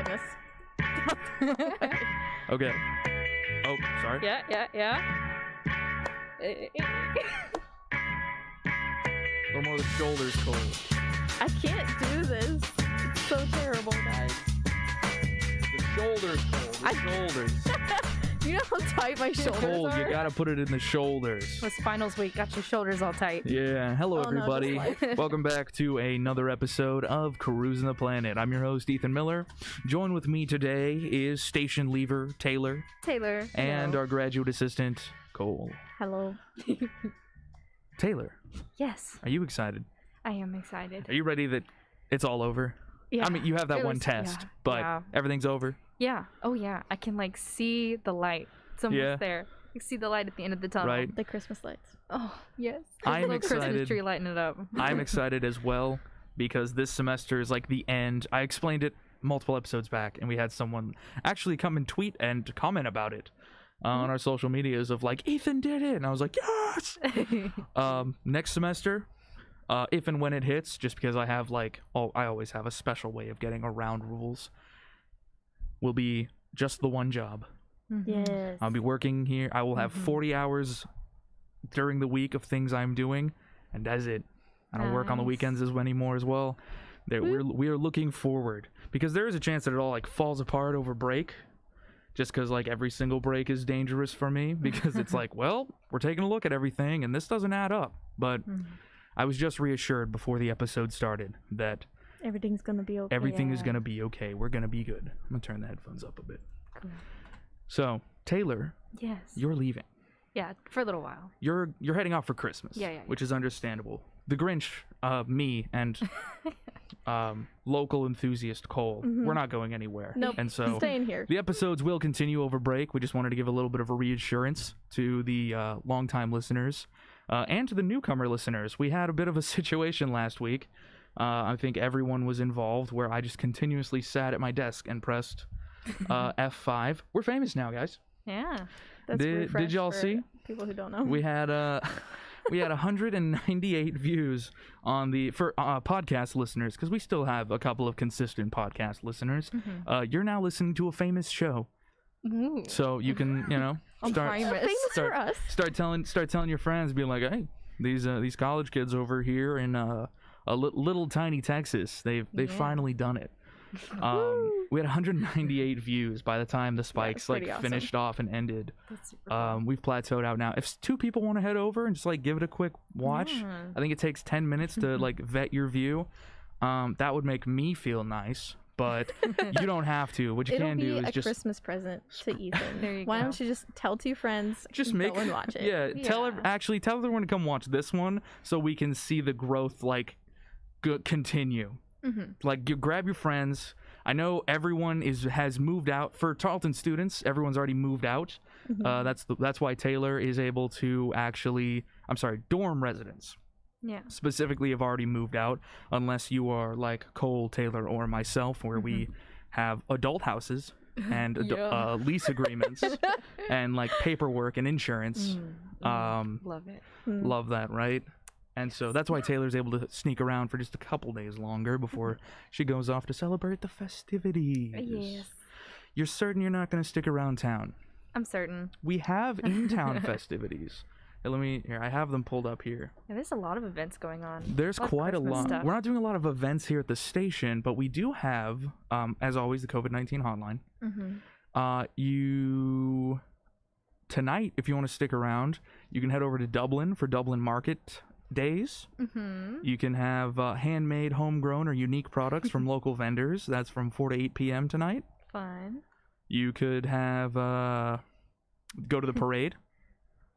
Christmas. Okay. Oh, sorry. Yeah. A little more of the shoulders, Cole. I can't do this. It's so terrible, guys. The shoulders, Cole. The shoulders. You know how tight my shoulders Cole, are? you gotta put it in the shoulders. It's finals week. Got your shoulders all tight. Yeah. Hello, Oh, no, everybody. just life. Welcome back to another episode of Cruisin the Planet. I'm your host, Ethan Miller. Joined with me today is station leaver Taylor and Hello. our graduate assistant Cole. Hello. Taylor, Yes, are you excited? I am excited. Are you ready that it's all over? Yeah. I mean, you have that It one was- test, yeah, but yeah. everything's over. Yeah. Oh yeah. I can like see the light. It's almost Yeah. there. I see the light at the end of the tunnel. Right. The Christmas lights. Oh yes. I'm There's a little excited. Christmas tree lighting it up. I'm excited as well because this semester is like the end. I explained it multiple episodes back, and we had someone actually come and tweet and comment about it on our social medias of like, Ethan did it, and I was like, yes. Next semester, if and when it hits, just because I have like, I always have a special way of getting around rules, will be just the one job. Yes. I'll be working here. I will have 40 hours during the week of things I'm doing, and that's it. I don't work on the Nice. weekends anymore as well. We are looking forward because there is a chance that it all like falls apart over break, just because like every single break is dangerous for me because it's like, well, we're taking a look at everything and this doesn't add up. But I was just reassured before the episode started that Everything's gonna be okay. everything is gonna be okay. We're gonna be good. I'm gonna turn the headphones up a bit. Cool. So Taylor, Yes. you're leaving. Yeah, for a little while. You're heading off for Christmas. Yeah. Which is understandable. The Grinch, me, and local enthusiast Cole, we're not going anywhere. Nope. And so Staying here. the episodes will continue over break. We just wanted to give a little bit of a reassurance to the longtime listeners and to the newcomer listeners. We had a bit of a situation last week. I think everyone was involved where I just continuously sat at my desk and pressed F5. We're famous now, guys. Yeah. That's Did refresh y'all for see? People who don't know. We had 198 views on for podcast listeners, because we still have a couple of consistent podcast listeners. You're now listening to a famous show, Ooh. so you can start famous. for us. start telling your friends, be like, hey, these college kids over here in little tiny Texas, they've finally done it. We had 198 vieys by the time the spikes pretty awesome. finished off and ended. That's super cool. We've plateaued out now. If two people want to head over and just like give it a quick watch, Yeah. I think it takes 10 minutes to like vet your view. That would make me feel nice, but you don't have to. What you It'll can be do is a just Christmas present to Ethan. There you Why go. don't you just tell two friends? just and make go and watch it. Yeah, tell Yeah. tell everyone to come watch this one so we can see the growth like continue. Like you grab your friends. I know everyone has moved out. For Tarleton students, everyone's already moved out. That's why Taylor is able to actually. I'm sorry, dorm residents Yeah. specifically have already moved out, unless you are like Cole, Taylor, or myself, where we have adult houses and Yeah. lease agreements and like paperwork and insurance. Love it. Love that, right? And so that's why Taylor's able to sneak around for just a couple days longer before she goes off to celebrate the festivities. Yes. You're certain you're not going to stick around town? I'm certain. We have in-town festivities. Here, I have them pulled up here. Yeah, there's a lot of events going on. There's lot of quite a Christmas lot. stuff. We're not doing a lot of events here at the station, but we do have, as always, the COVID-19 hotline. Tonight, if you want to stick around, you can head over to Dublin for Dublin Market Days. You can have handmade, homegrown, or unique products from local vendors. That's from 4 to 8 p.m. tonight. Fun. You could have go to the parade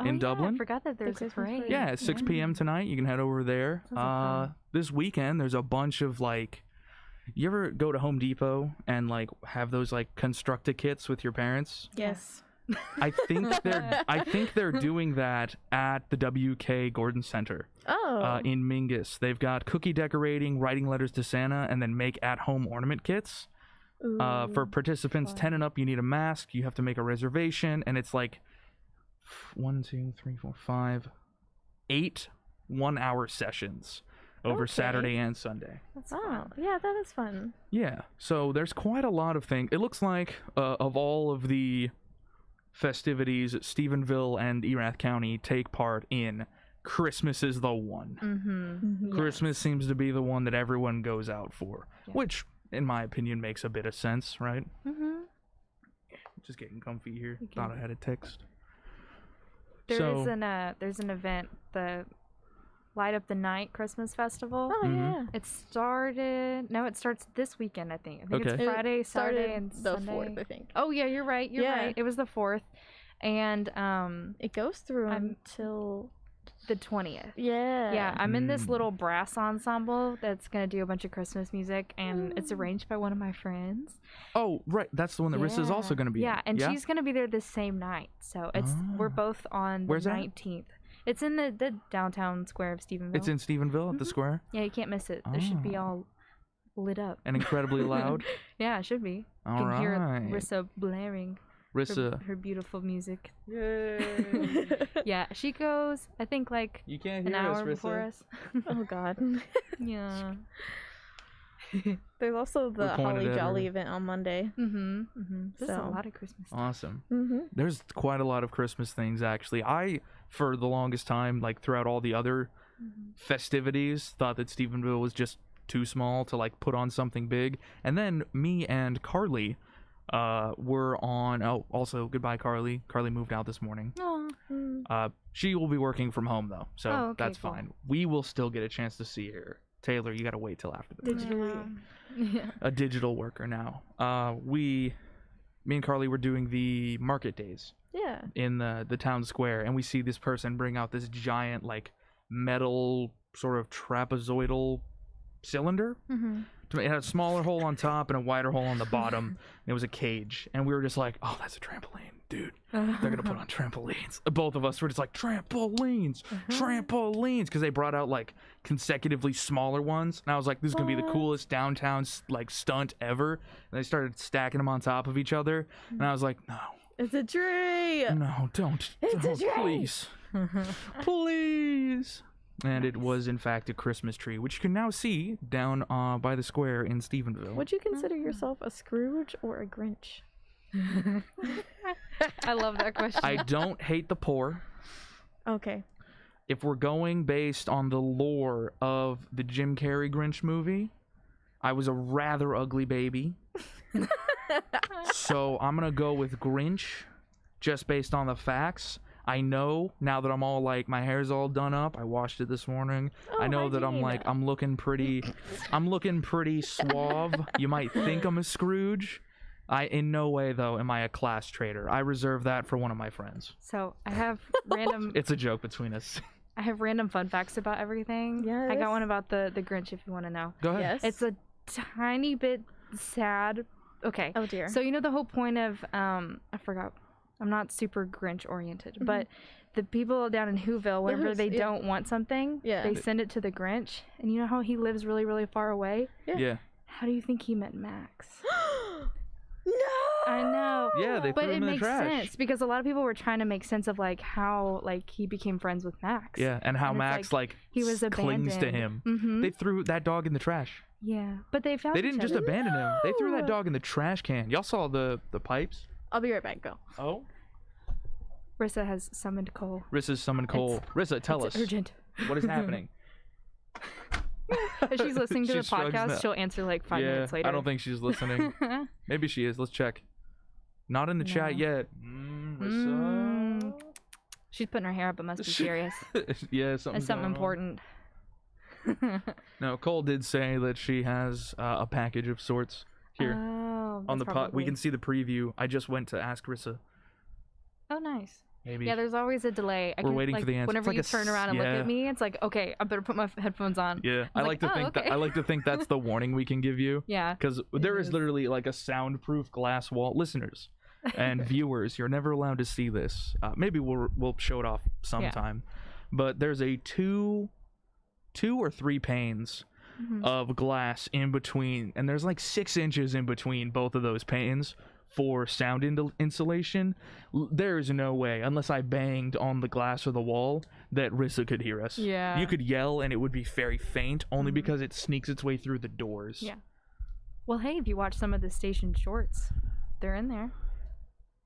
in Oh, Dublin. I forgot that there's a Christmas parade. parade. Yeah, at 6 p.m. tonight. You can head over there. Sounds like fun. This weekend, there's a bunch of like. You ever go to Home Depot and like have those like constructed kits with your parents? Yes. I think they're doing that at the WK Gordon Center Oh. in Mingus. They've got cookie decorating, writing letters to Santa, and then make at-home ornament kits. For participants 10 and up, you need a mask. You have to make a reservation, and it's like 1, 2, 3, 4, 5, 8 1-hour sessions over Okay. Saturday and Sunday. That's yeah, that is fun. Yeah, so there's quite a lot of things. It looks like of all of the festivities, Stephenville and Erath County take part in, Christmas is the one. Mm-hmm. Christmas seems to be the one that everyone goes out for, Yeah. which, in my opinion, makes a bit of sense, right? Mm-hmm. Just getting comfy here. You Thought can- I had a text. There's an event, the Light Up the Night Christmas Festival. Oh Mhm. yeah. It starts this weekend, I think. I think Okay. it's Friday, Saturday, and the Sunday. 4th, I think. Oh yeah, you're right. You're Yeah. right. It was the 4th, and It goes through I'm- until the 20th. yeah. Yeah, I'm in this Mm. little brass ensemble that's gonna do a bunch of Christmas music, and it's arranged by one of my friends. Oh, right. That's the one that Rissa's Yeah. also going to be Yeah, in. and she's gonna be there the same night. So we're Oh. both on the Where's that? 19th. It's in the downtown square of Stephenville. It's in Stephenville at the Mhm. square Yeah, you can't miss it. It should be Oh. all lit up. and incredibly loud. Yeah, it should be. You All can right. hear Rissa blaring Rissa. her beautiful music. Yay. Yeah, she goes, I think, like You can't an hear us, hour before Rissa. us. Oh god. Yeah. There's also the We pointed Holly at Jolly her. event on Monday. Mm-hmm. Mm-hmm. There's a So- lot of Christmas stuff. Awesome. Mm-hmm. There's quite a lot of Christmas things, actually. I, for the longest time, like throughout all the other festivities, thought that Stephenville was just too small to like put on something big. And then me and Carly were on. Oh, also goodbye, Carly. Carly moved out this morning. Aw. She will be working from home though, so Oh, okay, that's cool. fine. We will still get a chance to see her. Taylor, you gotta wait till after the Digitally. Yeah. a digital worker now. Me and Carly were doing the market days Yeah. in the town square, and we see this person bring out this giant like metal sort of trapezoidal cylinder. Mm-hmm. It had a smaller hole on top and a wider hole on the bottom. And it was a cage, and we were just like, "Oh, that's a trampoline, dude! They're gonna put on trampolines." Both of us were just like, "Trampolines, trampolines," because they brought out like consecutively smaller ones, and I was like, "This is gonna be the What? coolest downtown like stunt ever." And they started stacking them on top of each other, and I was like, "No, It's a tree. no, don't, It's a don't, tree. please, please." And it was in fact a Christmas tree, which you can now see down by the square in Stephenville. Would you consider yourself a Scrooge or a Grinch? I love that question. I don't hate the poor. Okay. If we're going based on the lore of the Jim Carrey Grinch movie, I was a rather ugly baby. So I'm going to go with Grinch just based on the facts. I know now that I'm all like, my hair's all done up. I washed it this morning. I know that I'm like, I'm looking pretty suave. You might think I'm a Scrooge. In no way though am I a class traitor. I reserve that for one of my friends. So I have random. It's a joke between us. I have random fun facts about everything. I Yes. got one about the Grinch if you want to know. Go ahead. Yes. It's a tiny bit sad. Okay. Oh dear. So you know the whole point of I forgot. I'm not super Grinch oriented, but the people down in Whoville, whenever Who's- they yeah. don't want something, Yeah. they send it to the Grinch. And you know how he lives really, really far away? Yeah. How do you think he met Max? No. I know. Yeah, they But threw it him in the makes trash. sense because a lot of people were trying to make sense of like how like he became friends with Max. Yeah, and how And it's Max like he was clings to abandoned. him. Mm-hmm. They threw that dog in the trash. Yeah, but they found. They each didn't just other. abandon him. They threw that No. dog in the trash can. Y'all saw the pipes? I'll be right back. Go. Oh. Rissa has summoned Cole. Rissa's summoned Cole. Rissa, tell It's us urgent. what is happening. If she's listening to She the shrugs podcast, that- she'll answer like 5 yeah, minutes later. I don't think she's listening. Maybe she is. Let's check. Not in the chat No. yet. Rissa. She's putting her hair up. It must be serious. Yeah, something. It's something important. No, Cole did say that she has a package of sorts here Oh, on the that's pot. We probably- can see the preview. I just went to ask Rissa. Oh, nice. Maybe. Yeah, there's always a delay. We're waiting for the answer. It's Whenever like you a turn around and look yeah. at me, it's like, okay, I better put my headphones on. Yeah, I was like to like, oh, think that okay. I like to think that's the warning we can give you. Yeah. Because there is is. literally like a soundproof glass wall. Listeners and viewers, you're never allowed to see this. Maybe we'll show it off sometime. But there's a two or three panes of glass in between, and there's like 6 inches in between both of those panes for sound insulation. There is no way, unless I banged on the glass or the wall, that Rissa could hear us. Yeah. You could yell and it would be very faint, only because it sneaks its way through the doors. Yeah. Well, hey, if you watch some of the station shorts, they're in there.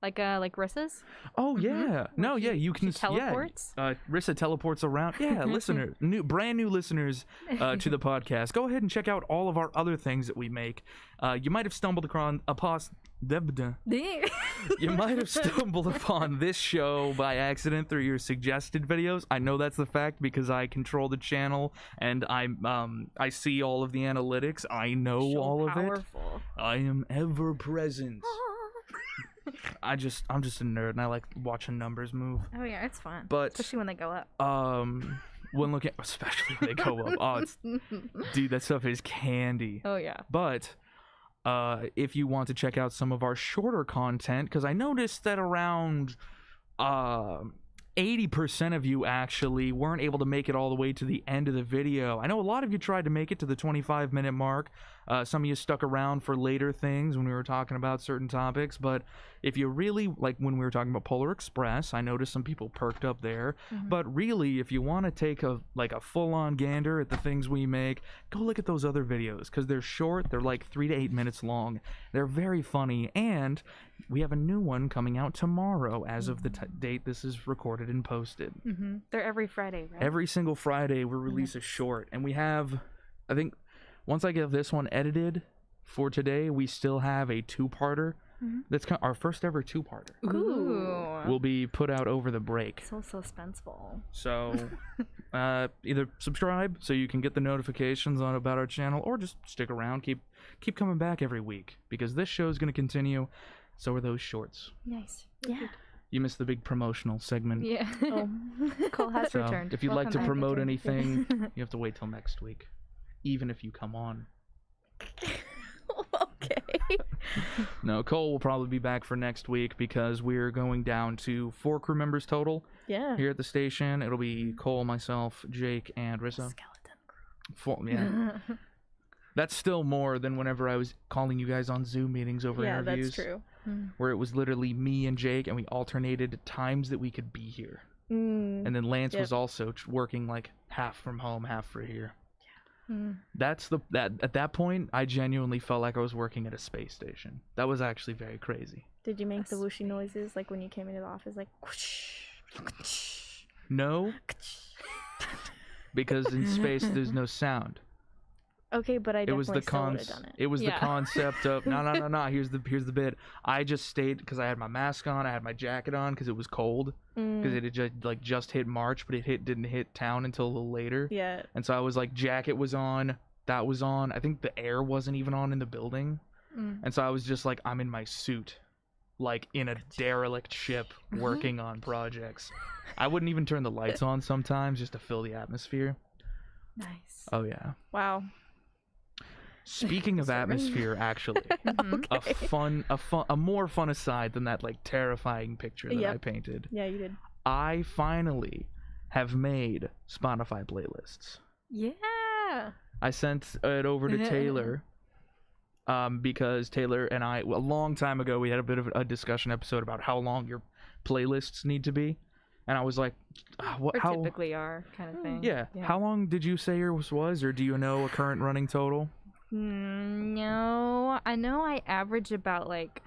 Like Rissa's? Oh yeah. No, yeah, you can. She teleports? Yeah. Rissa teleports around. Yeah, brand new listeners to the podcast. Go ahead and check out all of our other things that we make. You might have stumbled upon You might have stumbled upon this show by accident through your suggested videos. I know that's the fact because I control the channel and I see all of the analytics. I know So all powerful. of it. I am ever present. I'm just a nerd and I like watching numbers move. Oh yeah, it's fun. But especially when they go up. when looking, especially when they go up. Oh, dude, that stuff is candy. Oh yeah. But if you want to check out some of our shorter content, because I noticed that around 80% of you actually weren't able to make it all the way to the end of the video. I know a lot of you tried to make it to the 25-minute mark. Some of you stuck around for later things when we were talking about certain topics, but if you really, like when we were talking about Polar Express, I noticed some people perked up there. But really, if you want to take a full-on gander at the things we make, go look at those other videos, because they're short, they're like 3 to 8 minutes long. They're very funny, and we have a new one coming out tomorrow as of the date this is recorded and posted. They're every Friday, right? Every single Friday we release a short, and we have, I think, once I get this one edited for today, we still have a 2-parter. That's our first ever 2-parter. Ooh. Will be put out over the break. So suspenseful. So either subscribe so you can get the notifications about our channel, or just stick around. Keep coming back every week, because this show is going to continue. So are those shorts. Nice. Yeah. You missed the big promotional segment. Yeah. Oh. Cole has So returned. if you'd like to Welcome back. promote anything, you have to wait till next week, even if you come on. Okay. No, Cole will probably be back for next week because we're going down to 4 crew members total Yeah. here at the station. It'll be Cole, myself, Jake, and Rissa. Skeleton crew. Yeah. That's still more than whenever I was calling you guys on Zoom meetings over Yeah, interviews. that's true. Where it was literally me and Jake, and we alternated times that we could be here. And then Lance was also working like half from home, half for here. That's at that point, I genuinely felt like I was working at a space station. That was actually very crazy. Did you make the whooshy noises like when you came into the office, like whoosh? No, because in space there's no sound. Okay, but I It was definitely the still would have done it. It was the Yeah. concept of no. Here's the bit. I just stayed because I had my mask on. I had my jacket on because it was cold. Because it had just hit March, but didn't hit town until a little later. Yeah. And so I was like, jacket was on, that was on. I think the air wasn't even on in the building. And so I was just like, I'm in my suit, like in a derelict ship, working on projects. I wouldn't even turn the lights on sometimes just to fill the atmosphere. Nice. Oh yeah. Wow. Speaking of atmosphere, actually, a more fun aside than that like terrifying picture that I painted. Yeah, you did. I finally have made Spotify playlists. Yeah. I sent it over to Taylor because Taylor and I, a long time ago, we had a bit of a discussion episode about how long your playlists need to be. And I was like, Or typically are, kind of thing. Yeah. How long did you say yours was, or do you know a current running total? No. I know I average about like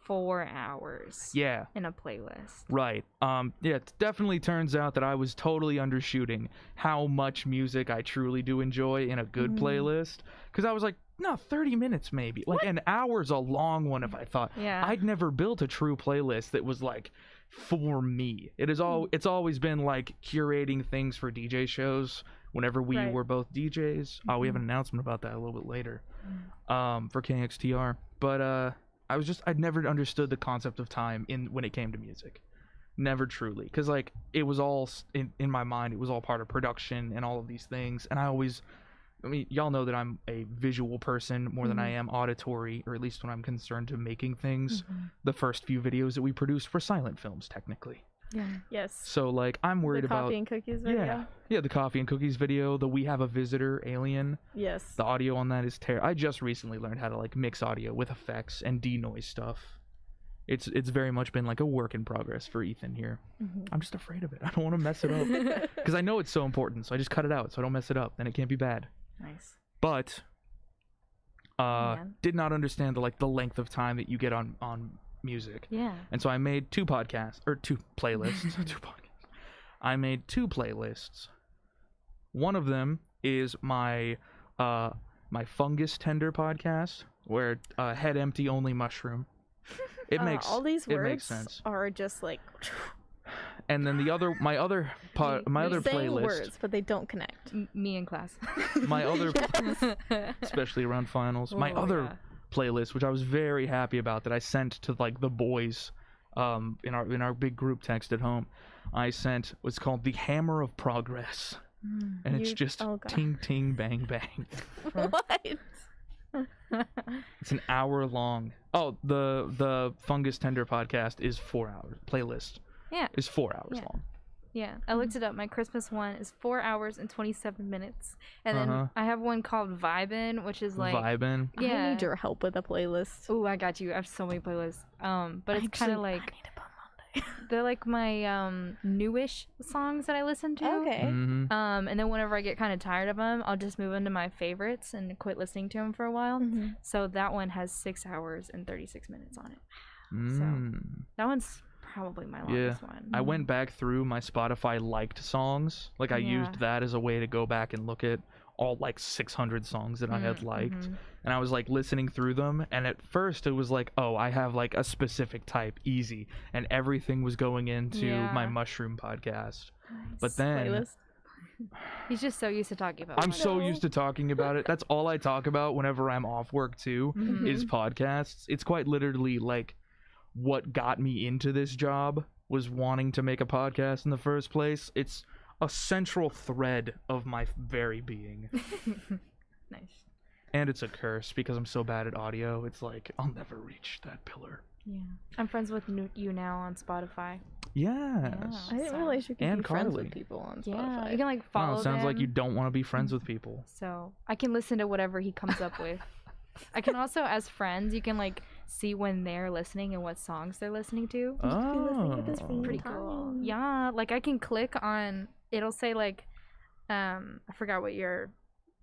4 hours. Yeah. In a playlist. Right. Yeah, it definitely turns out that I was totally undershooting how much music I truly do enjoy in a good playlist. Because I was like, no, 30 minutes maybe. Like an hour's a long one if I thought. Yeah. I'd never built a true playlist that was like for me. It's always been like curating things for DJ shows whenever we were both DJs. We have an announcement about that a little bit later. For KXTR. But I'd never understood the concept of time when it came to music. Never truly. Because like it was all in my mind, it was all part of production and all of these things. And I mean, y'all know that I'm a visual person more than I am auditory, or at least when I'm concerned to making things. The first few videos that we produced were silent films, technically. Yeah. Yes. So like I'm worried The about coffee and cookies video. yeah, the coffee and cookies video, the We Have a Visitor alien. Yes. The audio on that is terrible. I just recently learned how to like mix audio with effects and denoise stuff. It's very much been like a work in progress for Ethan here. I'm just afraid of it. I don't want to mess it up because I know it's so important. So I just cut it out so I don't mess it up. Then it can't be bad. Nice. But Man. did not understand the length of time that you get on music. Yeah. And so I made two playlists. Two podcasts. I made two playlists. One of them is my fungus tender podcast, where head empty only mushroom. It makes all these it words makes sense. are just like And then my other you're saying playlist, words, but they don't connect. Me in class. my other, especially around finals, my other playlist, which I was very happy about, that I sent to like the boys, in our big group text at home. I sent what's called the Hammer of Progress, and it's just ting ting bang bang. What? It's an hour long. Oh, the Fungus Tender podcast is 4 hours. Playlist. Yeah. Is 4 hours long. Yeah, I looked it up. My Christmas one is 4 hours and 27 minutes. And then I have one called Vibin', which is like... Vibin'. Yeah. I need your help with a playlist. Ooh, I got you. I have so many playlists. But it's kind of like... I need to put Monday. They're like my newish songs that I listen to. Okay. Mm-hmm. And then whenever I get kind of tired of them, I'll just move into my favorites and quit listening to them for a while. So that one has 6 hours and 36 minutes on it. So that one's probably my longest one. I went back through my Spotify liked songs. Like I used that as a way to go back and look at all like 600 songs that I had liked. And I was like listening through them, and at first it was like, oh, I have like a specific type, easy, and everything was going into my mushroom podcast. But then Playlist. He's just so used to talking about it. I'm so used to talking about it. That's all I talk about whenever I'm off work too, is podcasts. It's quite literally like what got me into this job was wanting to make a podcast in the first place. It's a central thread of my very being. Nice. And it's a curse because I'm so bad at audio. It's like I'll never reach that pillar. Yeah. I'm friends with you now on Spotify. Yes. I didn't realize you could And be friends Carly. with people on Spotify. Yeah, you can like follow Wow, sounds like them. you don't want to be friends with people. So I can listen to whatever he comes up with. I can also, as friends, you can like see when they're listening and what songs they're listening to. Oh. Pretty cool. Yeah, like I can click on. It'll say like, I forgot what your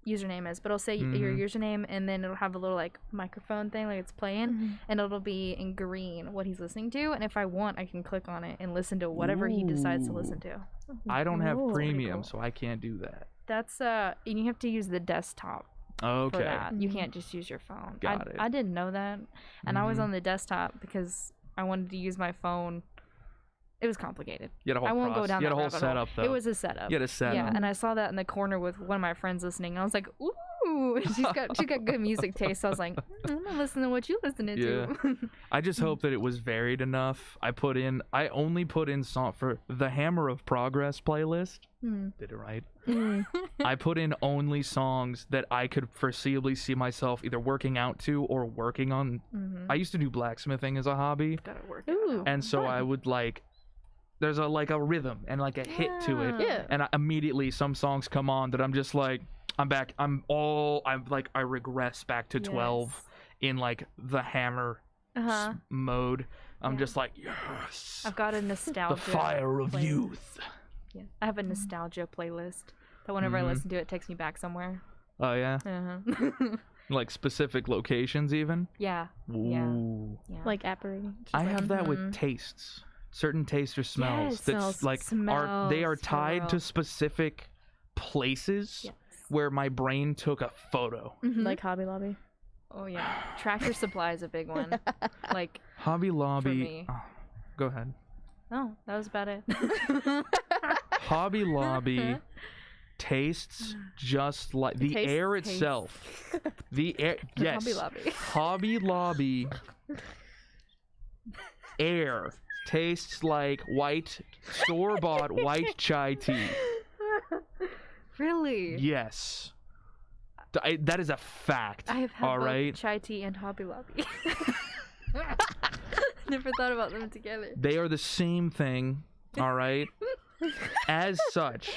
username is, but it'll say your username, and then it'll have a little like microphone thing, like it's playing, and it'll be in green what he's listening to. And if I want, I can click on it and listen to whatever he decides to listen to. I don't have Ooh. premium, so I can't do that. That's and you have to use the desktop. Okay. For that. You can't just use your phone. Got it. I didn't know that. And I was on the desktop because I wanted to use my phone. It was complicated. You had a whole I won't go down You had that a whole rabbit hole. setup, though. It was a setup. You had a setup. Yeah, and I saw that in the corner with one of my friends listening. And I was like, ooh, she's got good music taste. So I was like, I'm gonna listen to what you listening to. I just hope that it was varied enough. I only put in song for the Hammer of Progress playlist. Did it right. I put in only songs that I could foreseeably see myself either working out to or working on. I used to do blacksmithing as a hobby. Gotta work. Ooh. And so I would like, there's a rhythm and like a hit to it. Yeah. And immediately some songs come on that I'm just like, I'm back. I regress back to 12 in like the hammer mode. I'm just like, yes. I've got a nostalgia. The fire of youth. Yeah. I have a nostalgia playlist that whenever I listen to it, takes me back somewhere. Oh yeah. Like specific locations even. Yeah. Ooh. Yeah. Like apparating. I have that with tastes. Certain tastes or smells that's like they are tied to specific places where my brain took a photo. Like Hobby Lobby. Oh yeah. Tractor Supply is a big one. Like Hobby Lobby. me. Oh, go ahead. No, that was about it. Hobby Lobby tastes just like the air itself. The air, yes. Hobby Lobby. Hobby Lobby air tastes like store-bought white chai tea. Really? Yes. That is a fact. I have had all both right. chai tea and Hobby Lobby. Never thought about them together. They are the same thing. All right. As such,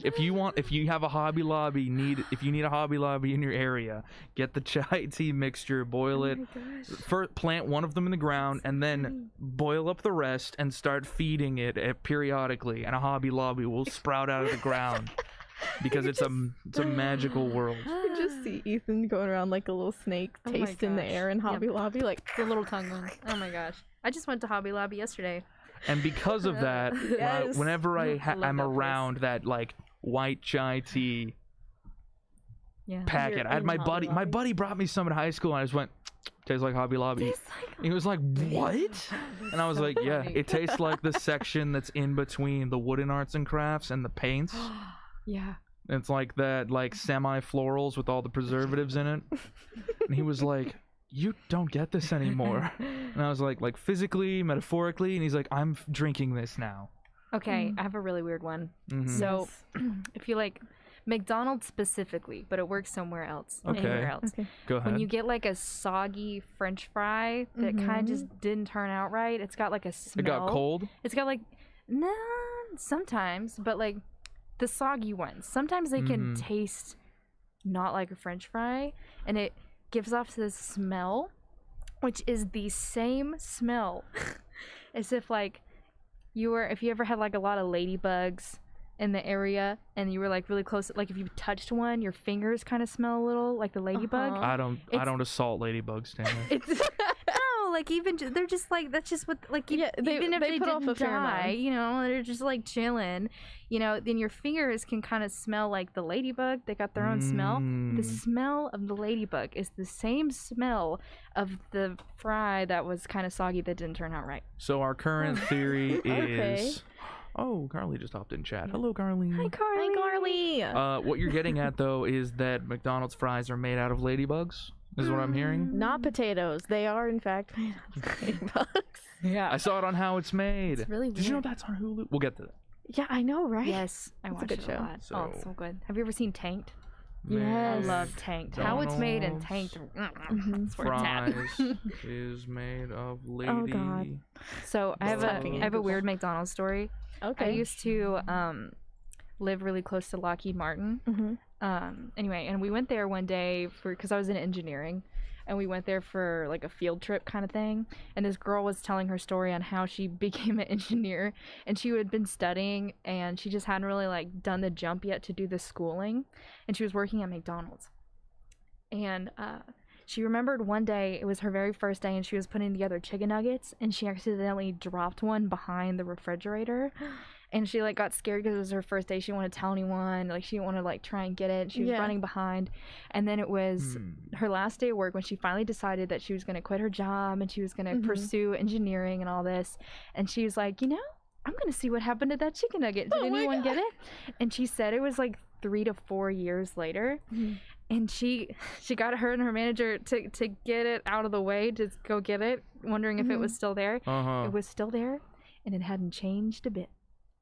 if you have a Hobby Lobby, if you need a Hobby Lobby in your area, get the chai tea mixture, boil it. First, plant one of them in the ground, and then boil up the rest and start feeding it periodically, and a Hobby Lobby will sprout out of the ground. Because it's a magical world. I just see Ethan going around like a little snake, Oh my tasting the gosh. air in Hobby Yep. Lobby, like The little tongue one. Oh my gosh. I just went to Hobby Lobby yesterday. And because of that, Yes. whenever I love I'm that place. around that like white chai tea Yeah. packet, You're I had in my Hobby buddy Lobby. brought me some in high school, and I just went, tastes like Hobby Lobby. He was like, what? And I was so like, yeah, funny. it tastes like the section that's in between the wooden arts and crafts and the paints. Yeah. It's like that, like semi-florals with all the preservatives in it. And he was like, you don't get this anymore. And I was like physically, metaphorically, and he's like, I'm drinking this now. Okay, I have a really weird one. Mhm. So, if you like McDonald's specifically, but it works somewhere else, Okay. anywhere else. okay. Go ahead. When you get like a soggy French fry that kind of just didn't turn out right, it's got like a smell. It got cold? It's got like, nah, sometimes, but like the soggy ones, sometimes they can taste not like a French fry, and it gives off this smell, which is the same smell as if like if you ever had like a lot of ladybugs in the area and you were like really close, like if you touched one, your fingers kind of smell a little like the ladybug. Uh-huh. I don't assault ladybugs, Tanner. It's no, like even they're just like, that's just what, like Yeah, even if they they put off didn't a pheromone. die, you know, they're just like chilling, you know, then your fingers can kind of smell like the ladybug. They got their own smell. The smell of the ladybug is the same smell of the fry that was kind of soggy that didn't turn out right. So our current theory Okay. is... Oh, Carly just hopped in chat. Hello, Carly. Hi, Carly. Hi, Carly. What you're getting at, though, is that McDonald's fries are made out of ladybugs? Is what I'm hearing? Not potatoes. They are in fact made out of ladybugs. Yeah. I saw it on How It's Made. It's really Did you know weird. that's on Hulu? We'll get to that. Yeah, I know, right? Yes, I It's a watched good it show. a lot. Oh, it's So- so good. Have you ever seen Tanked? I Yes. love Tanked. How it's made and McDonald's Tanked. That's where it's at. Fries is made of lady. Oh, God. So I have Typing I have a in. weird McDonald's story. Okay. I used to live really close to Lockheed Martin. Anyway, and we went there one day because I was in engineering, and we went there for like a field trip kind of thing. And this girl was telling her story on how she became an engineer, and she had been studying, and she just hadn't really like done the jump yet to do the schooling, and she was working at McDonald's. And she remembered one day, it was her very first day, and she was putting together chicken nuggets, and she accidentally dropped one behind the refrigerator. And she like got scared because it was her first day. She didn't want to tell anyone. Like she didn't want to like try and get it. She was Yeah. running behind. And then it was her last day of work when she finally decided that she was going to quit her job and she was going to pursue engineering and all this. And she was like, you know, I'm going to see what happened to that chicken nugget. Did Oh my anyone get God. it? And she said it was like 3 to 4 years later. And she got her and her manager to get it out of the way, to go get it, wondering if it was still there. Uh-huh. It was still there, and it hadn't changed a bit.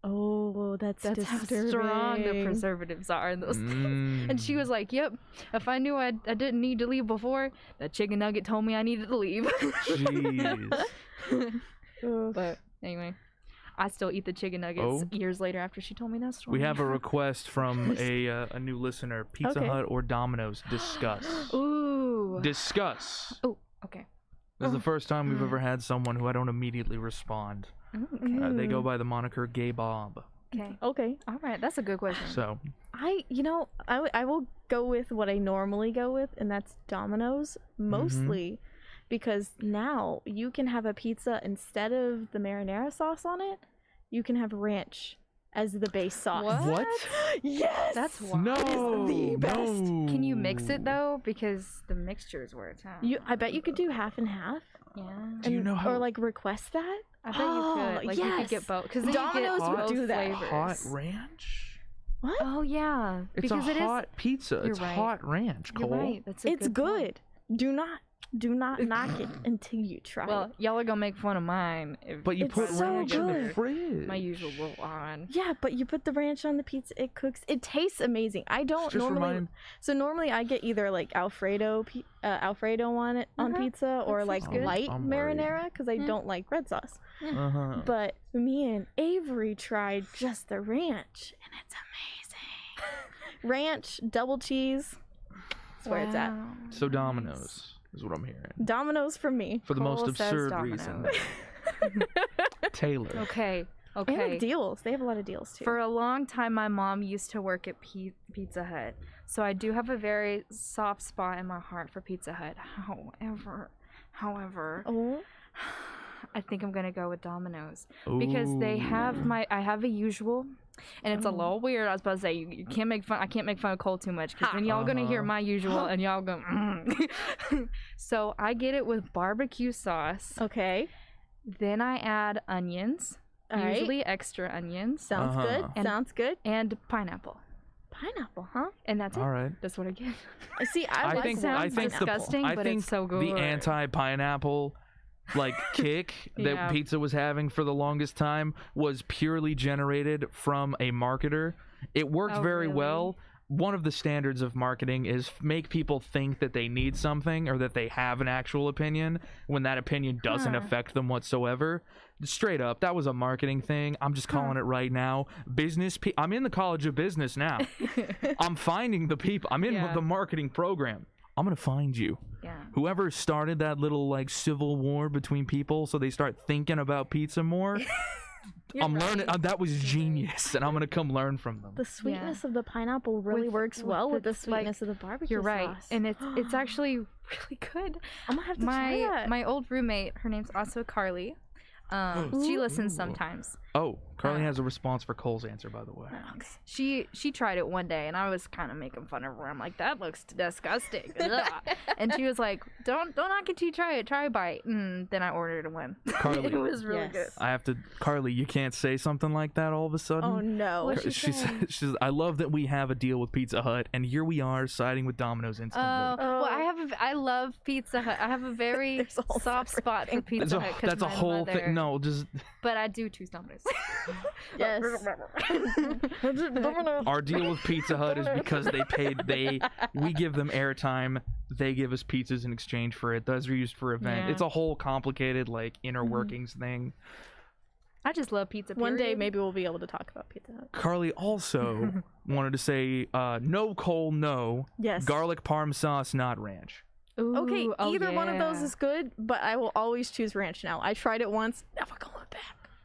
Oh, that's How disturbing. strong the preservatives are in those things. And she was like, yep, if I knew I didn't need to leave before, that chicken nugget told me I needed to leave. Jeez. Ugh. But anyway, I still eat the chicken nuggets years later after she told me that story. We have a request from a new listener. Pizza Okay. Hut or Domino's? Discuss. Ooh. Discuss. Oh, okay. This is the first time we've ever had someone who I don't immediately respond. Okay. They go by the moniker Gay Bob. Okay. Okay. All right. That's a good question. So, I will go with what I normally go with, and that's Domino's, mostly because now you can have a pizza instead of the marinara sauce on it, you can have ranch as the base sauce. What? Yes! That's wild. no, the best. no. Can you mix it though? Because the mixture is where it's at. I bet you could do half and half. Yeah. Do you know how- Or like request that? I bet you could. Like you could yes. get both. Because Domino's would both do that. flavors. Hot ranch? What? Oh yeah. It's because a it is. hot pizza. You're It's right. hot ranch, You're Cole. right. That's a It's good. point. good. Do not Do not knock it until you try Well, it. y'all are gonna make fun of mine. But you It's put so ranch in the good. fridge. My usual on. Yeah, but you put the ranch on the pizza, it cooks. It tastes amazing. I don't Just normally. remind- So normally I get either like Alfredo on it on Uh-huh. pizza, or That like sounds good. light I'm worried. marinara because I Yeah. don't like red sauce. Uh-huh. But me and Avery tried just the ranch, and it's amazing. Ranch, double cheese. That's where it's at. Wow. So Domino's is what I'm hearing. Domino's for me. For the most Cole says absurd reason. Domino's. Taylor. Okay. They have Okay. deals. They have a lot of deals too. For a long time, my mom used to work at Pizza Hut, so I do have a very soft spot in my heart for Pizza Hut. However, oh, I think I'm gonna go with Domino's because they have I have a usual, and it's a little weird. I was about to say you can't make fun. I can't make fun of Cole too much because then y'all gonna hear Uh-huh. my usual and y'all go. So I get it with barbecue sauce. okay. Then I add onions, All right. usually extra onions, Sounds Uh-huh. good. And- Sounds good. and pineapple, Pineapple, huh? and that's it. All right. That's what I get. See, I, I like think sounds I think disgusting, I but think it's so the good. anti-pineapple like kick that Yeah. pizza was having for the longest time was purely generated from a marketer. It worked Oh, very really? well. One of the standards of marketing is make people think that they need something or that they have an actual opinion when that opinion doesn't Huh. affect them whatsoever. Straight up, that was a marketing thing. I'm just calling it right now. I'm in the College of Business now. I'm finding the people. I'm in Yeah. the marketing program. I'm going to find you. Yeah. Whoever started that little like civil war between people so they start thinking about pizza more, I'm learning. That was genius, and I'm gonna come learn from them. the sweetness of the pineapple really With- works with well with the it's like- sweetness of the barbecue You're right, sauce. and it's actually really good. I'm gonna have to try that. My old roommate, her name's also Carly. She listens sometimes. Oh, Carly has a response for Cole's answer, by the way. She tried it one day, and I was kind of making fun of her. I'm like, that looks disgusting. Ugh. And she was like, don't knock it till you try it. Try a bite. Then I ordered one. Carly. It was really Yes. good. I have to, Carly. You can't say something like that all of a sudden. Oh no. What'd she She say? said, she's. I love that we have a deal with Pizza Hut, and here we are siding with Domino's instantly. Well, I love Pizza Hut. I have a very There's a whole soft separate spot for thing. Pizza Hut. 'Cause That's a my whole mother- thing. No, just But I do choose Domino's. Yes. our deal with Pizza Hut is because we give them airtime, they give us pizzas in exchange for it. Those are used for event. Yeah. It's a whole complicated like inner workings thing. I just love pizza. One day period. maybe we'll be able to talk about Pizza Hut. Carly also wanted to say no Cole, no Yes. garlic parm sauce, not ranch. Okay, Ooh, oh, either one of those yeah. is good, but I will always choose ranch now. I tried it once, never going back.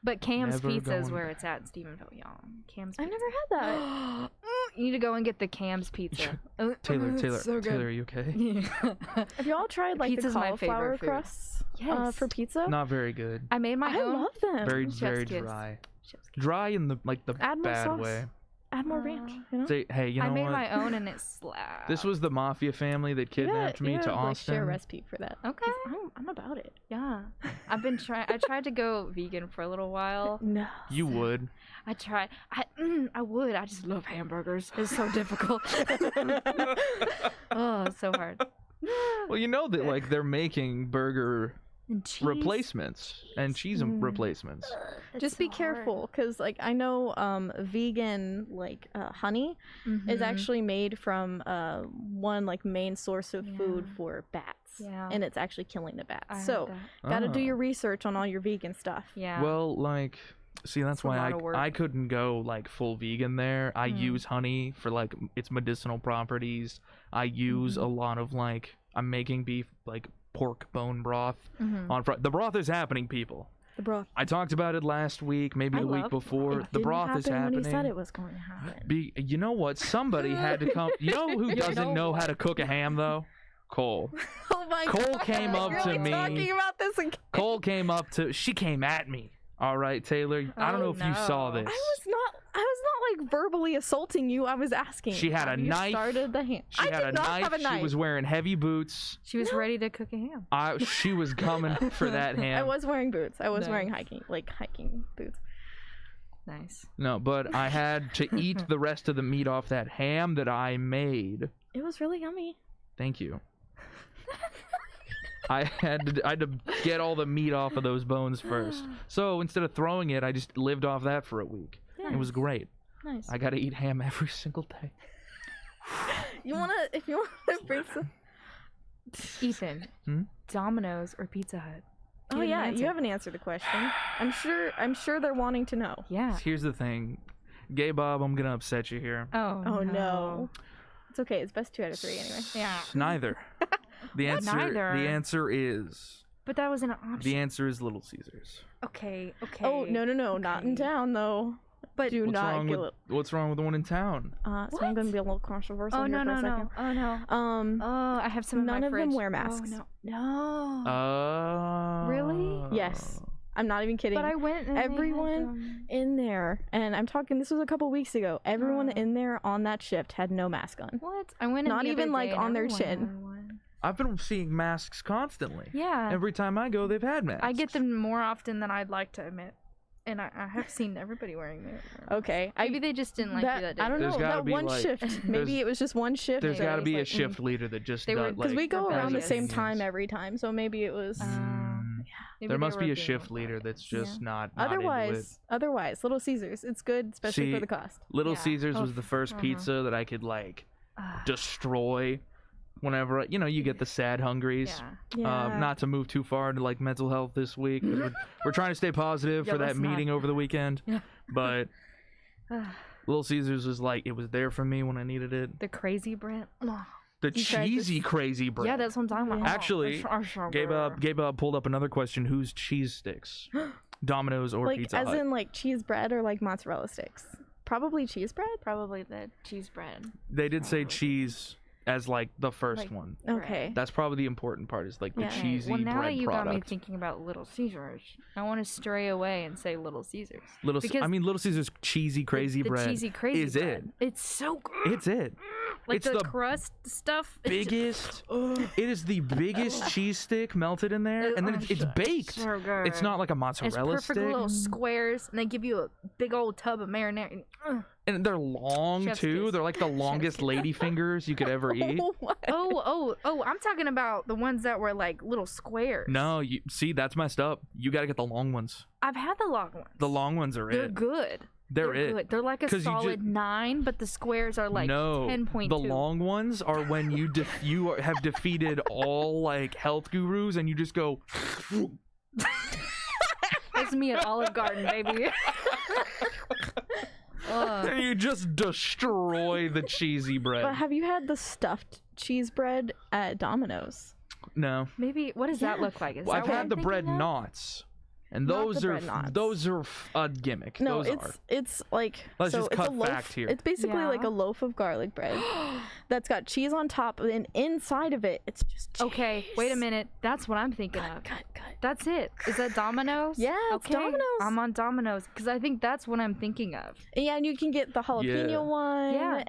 But Cam's Never Pizza is going where back. it's at in Stephenville, y'all. Cam's I Pizza. never had that. You need to go and get the Cam's Pizza. Taylor, so good. Taylor, are you okay? Yeah. Have y'all tried like Pizza's the my favorite cauliflower food. crusts Yes. for pizza? Not very good. I made my I own. love them. Very Chef's very kiss. dry. Chef's kiss. Dry in the Add more bad sauce. way. Add more ranch. Uh, You know? Say, hey, you know I made what? my own and it slapped. This was the mafia family that kidnapped me to like, Austin. share a recipe for that. Okay. I'm about it. Yeah. I tried to go vegan for a little while. No. You would. I tried. I would. I just love hamburgers. It's so difficult. Oh, it's so hard. Well, you know that like they're making burger And cheese. replacements and cheese replacements. Just be careful, because like I know vegan like honey is actually made from one like main source of food Yeah. for bats. Yeah. And it's actually killing the bats. I heard So that. gotta do Oh. your research on all your vegan stuff. Yeah. Well, like, see, that's It's a why lot of work. I couldn't go like full vegan there. I Mm. use honey for like its medicinal properties. I use Mm-hmm. a lot of like I'm making beef like pork bone broth Mhm. on the broth is happening, people. The broth. I talked about it last week, maybe I the week love before. It The didn't broth is happen happening. when he said it was going to happen. You know what? Somebody had to come. You know who doesn't know how to cook a ham though? Cole. Oh my Cole god. came up to really me. talking about this again. Cole came up to. She came at me. All right, Taylor. I don't know Oh, if you saw no. this. I was not like verbally assaulting you. I was asking. She had have a you knife. Started the hand. She I had did a not knife. have a knife. She was wearing heavy boots. She was ready to cook a ham. She was coming for that ham. I was wearing boots. I was wearing Nice. hiking boots. Nice. No, but I had to eat the rest of the meat off that ham that I made. It was really yummy. Thank you. I had to get all the meat off of those bones first. So instead of throwing it, I just lived off that for a week. It was great. Nice. I got to eat ham every single day. If you wanna bring some. Ethan, Domino's or Pizza Hut? Oh yeah, you haven't answered the question. I'm sure they're wanting to know. Yeah. Here's the thing, Gay Bob, I'm gonna upset you here. Oh no. It's okay. It's best 2 out of 3 anyway. Yeah. Neither. The answer. Neither? The answer is. But that wasn't an option. The answer is Little Caesars. Okay. Oh no, not in town though. But do not get it. What's wrong with the one in town? So I'm gonna be a little controversial here for a second. Oh no. Oh, I have some in my none of fridge. them wear masks. Oh, no. Really? Yes. I'm not even kidding. But I went and everyone in there, and I'm talking, this was a couple weeks ago, everyone in there on that shift had no mask on. What? I went in not the even other like day on their and chin. I've been seeing masks constantly. Yeah. Every time I go, they've had masks. I get them more often than I'd like to admit. And I have seen everybody wearing them. Okay. Maybe they just didn't like you that day. I don't know. That one shift. Maybe it was just one shift. There's got to be a shift leader that just does, because we go around the same things. time every time, so maybe it was. There must be a shift leader that's just not otherwise, Little Caesars, it's good, especially for the cost. Little Caesars was the first pizza that I could like destroy. Whenever you get the sad hungries. Not to move too far into like mental health this week. We're trying to stay positive for that meeting over the weekend. But Little Caesars was like, it was there for me when I needed it. The crazy bread. The cheesy crazy bread. Yeah, that's what I'm talking about. Actually, Gay Bob pulled up another question. Who's cheese sticks? Domino's or like, Pizza Hut? As in like cheese bread or like mozzarella sticks? Probably cheese bread? Probably the cheese bread. They did say cheese as like the first one. Okay. That's probably the important part is like the cheesy bread product. Well, now that you got me thinking about Little Caesars, I want to stray away and say Little Caesars. Little Caesars cheesy crazy bread. The cheesy crazy is bread. it. It's so good. It's it. Like it's the crust stuff. Biggest. It is the biggest cheese stick melted in there, and then it's baked. So good. It's not like a mozzarella it's perfect stick. Little squares, and they give you a big old tub of marinara. And they're long too. They're like the longest lady fingers you could ever eat. Oh! I'm talking about the ones that were like little squares. No, see, that's messed up. You got to get the long ones. I've had the long ones. The long ones are They're good. They're good. They're like a solid 9, but the squares are like 10.2. The long ones are when you have defeated all like health gurus, and you just go. That's me at Olive Garden, baby. And you just destroy the cheesy bread. But have you had the stuffed cheese bread at Domino's? No. Maybe. What does that look like? I've had the bread knots. And those are a gimmick. No, those it's like let's just cut it's a loaf. fact here. It's basically like a loaf of garlic bread that's got cheese on top, and inside of it, it's just cheese. Okay, wait a minute. That's what I'm thinking of. Cut. That's it. Is that Domino's? Yeah, it's Domino's. I'm on Domino's because I think that's what I'm thinking of. Yeah, and you can get the jalapeno one. Yeah.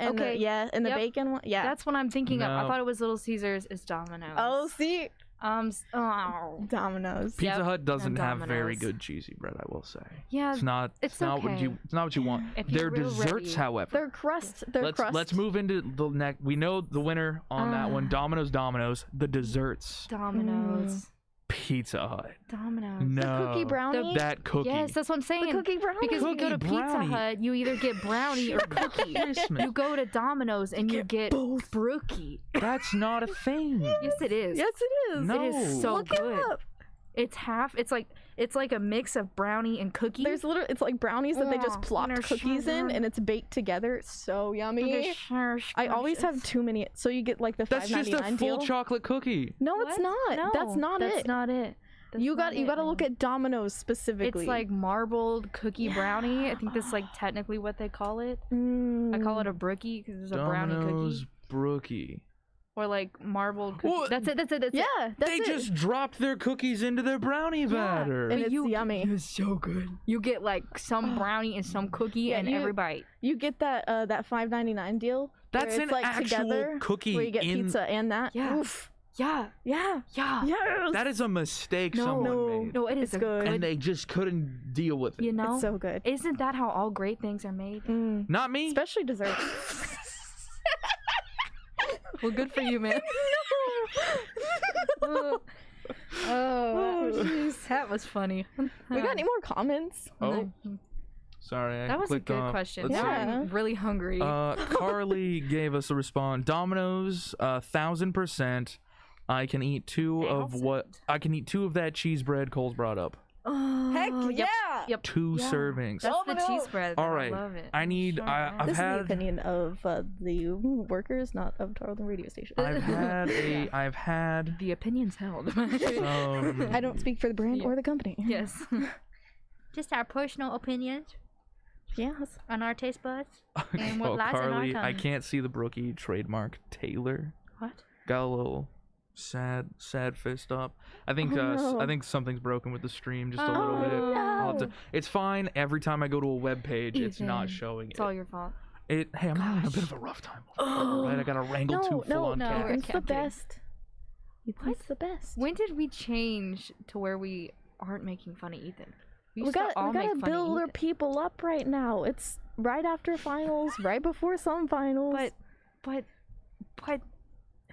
And the bacon one. Yeah, that's what I'm thinking of. I thought it was Little Caesars. It's Domino's. Oh, see. Domino's. Pizza Hut doesn't have very good cheesy bread, I will say. Yeah, it's not what you want. Their desserts, however, their crust. Let's move into the next. We know the winner on that one. Domino's. The desserts. Domino's. Pizza Hut. Domino's. No. The cookie brownie. That cookie. Yes, that's what I'm saying. The cookie brownie. Because you go to Pizza Hut, you either get brownie or cookie. You go to Domino's and you get both. Brookie. That's not a thing. Yes, it is. Yes, it is. No. It is so Look good. It up. It's half. It's like a mix of brownie and cookie. It's like brownies that they just plopped cookies in, and it's baked together. It's so yummy. I always have too many. So you get like the $5.99 deal. That's just a full chocolate cookie. No, it's not. No, that's not it. That's not it. You got to look at Domino's specifically. It's like marbled cookie brownie. I think that's like technically what they call it. I call it a brookie because it's a brownie cookie. Brookie. Or like marbled cookie. Well, that's it. Yeah, they just dropped their cookies into their brownie batter. And it's yummy. It's so good. You get like some brownie and some cookie and every bite. You get that $5.99 deal. That's an like actual together, cookie. Where you get pizza and that. Yeah. Oof. Yeah. Yes. That is a mistake someone made. No, it is good. And they just couldn't deal with it. You know? It's so good. Isn't that how all great things are made? Not me. Especially desserts. Well, good for you, man. Oh, jeez. that was funny. We got any more comments? Oh, sorry. I That was a clicked good off. question. Let's Now see. Yeah. I'm really hungry. Carly gave us a response. Domino's, 1,000%. I can eat two of that cheese bread Cole's brought up. Heck yep. yeah! Yep. Two Yeah. servings. That's the Domino's. cheese bread. All right. I love it. I need. Sure, I've This is the had. opinion of the workers, not of Tarleton Radio Station. I've had a. Yeah. I've had. The opinions held. I don't speak for the brand Yeah. or the company. Yes. Just our personal opinions Yes. on our taste buds and what Oh, lies in our Carly, I tongues. can't see the Brookie trademark. Taylor What? got a little sad fist up. I think. Oh, no. I think something's broken with the stream just a little bit. no. I'll have to- it's fine. Every time I go to a web page, it's not Ethan, showing It's it. all your fault. Hey, I'm having a Gosh. bit of a rough time. Right, I gotta wrangle two full-on no, cats. Ethan's the I'm kidding. best. Ethan's the best. When did we change to where we aren't making fun of Ethan? We used to gotta all make fun of build our Ethan. people up right now. It's right after finals, right before some finals. But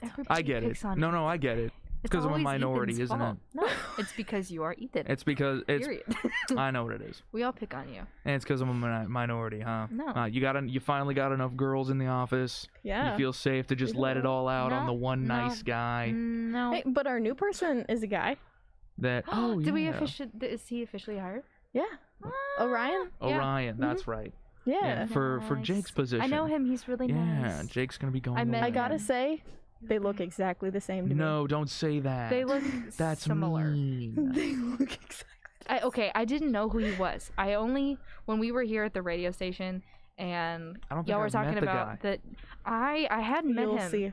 everybody I get it. picks on No, Ethan. I get it. It's because I'm a always minority, Ethan's isn't fault. it? No, it's because you are Ethan. It's because it's. Period. I know what it is, We all pick on you. and it's because I'm a minority, huh? No. You finally got enough girls in the office. yeah. You feel safe to just let it all out on No, the one no, nice guy No. Hey, but our new person is a guy. that. Oh yeah. Did we officially? Is he officially hired? Yeah. Orion. Yeah. Orion, that's right. Yeah. Yeah, for Nice. Jake's position. I know him. He's really Yeah, nice. Jake's gonna be going. I to met I land. gotta say, they look exactly the same to No, don't say that. They look That's similar. mean. me. They look exactly. Okay, I didn't know who he was. I only when we were here at the radio station and I don't think y'all were I've talking met the about guy. that. I hadn't met You'll him. see.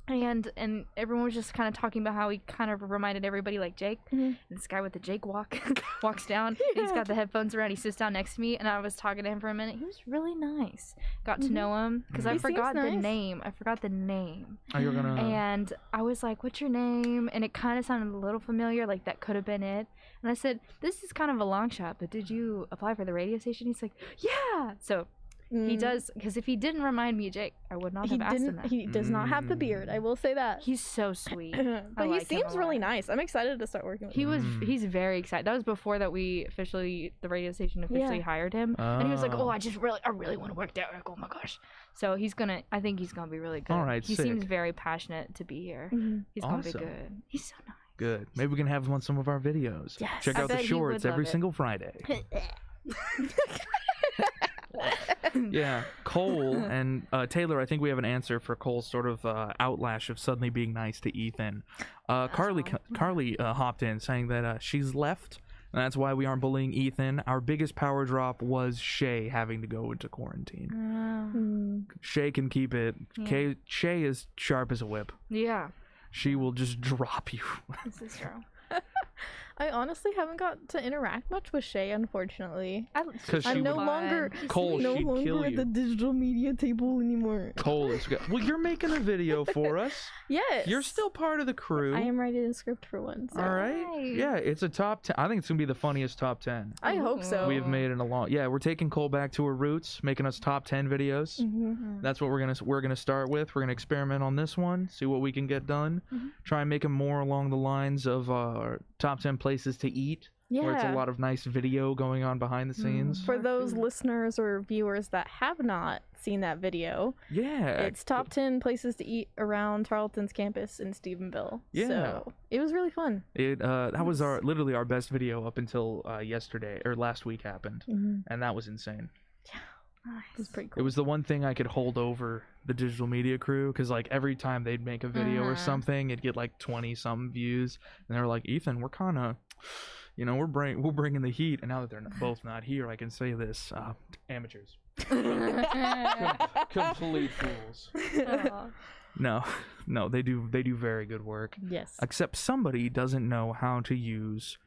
And everyone was just kind of talking about how he kind of reminded everybody like Jake. Mhm. And this guy with the Jake walk walks down. And he's got the headphones around. He sits down next to me, and I was talking to him for a minute. He was really nice. Got to know him because Mhm. I He seems forgot the nice. name. I forgot the name. Oh, you're gonna. And I was like, "What's your name?" And it kind of sounded a little familiar, like that could have been it. And I said, "This is kind of a long shot, but did you apply for the radio station?" He's like, "Yeah." So he Mm. does, because if he didn't remind me of Jake, I would not He have asked him didn't. that. He does not have the beard. I will say that. He's so sweet. But he like him seems a really lot. nice. I'm excited to start working with He him. was. Mm. He's very excited. That was before that the radio station officially Yeah. hired him, and he was like, Oh. "Oh, I really want to work there." Like, oh my gosh. So I think he's gonna be really good. All right, He seems sick. very passionate to be here. Mhm. He's gonna be Awesome. good. He's so nice. Good. Maybe we can have him on some of our videos. Yes. Check I out the bet he shorts would every love it. single Friday. Yeah, Cole and Taylor. I think we have an answer for Cole's sort of outlash of suddenly being nice to Ethan. Carly hopped in saying that she's left, and that's why we aren't bullying Ethan. Our biggest power drop was Shay having to go into quarantine. Mm. Shay can keep it. Yeah. Shay is sharp as a whip. Yeah, She will just drop you. this is true. I honestly haven't got to interact much with Shay, unfortunately. 'Cause she I'm no would- longer Cole, no she'd longer kill at you. the digital media table anymore. Cole is good. Well, you're making a video for us. Yes. You're still part of the crew. I am writing a script for one. So. All right. Nice. Yeah, it's a top 10. I think it's going to be the funniest top 10 I hope so. we've made in a long. Yeah, we're taking Cole back to her roots, making us top 10 videos. Mhm. That's what we're going to start with. We're going to experiment on this one, see what we can get done. Try and make them more along the lines of top 10 places to eat, Yeah. where it's a lot of nice video going on behind the scenes. For More those food. listeners or viewers that have not seen that video, Yeah. it's top 10 places to eat around Tarleton's campus in Stephenville. Yeah. So it was really fun. That was literally our best video up until yesterday or last week happened, and that was insane. It was pretty It cool. was the one thing I could hold over the digital media crew, because like every time they'd make a video or something, it'd get like 20 some views, and they were like, "Ethan, we're kind of, we're bringing the heat." And now that they're both not here, I can say this: amateurs, complete fools. Aw. No, they do very good work. Yes. Except somebody doesn't know how to use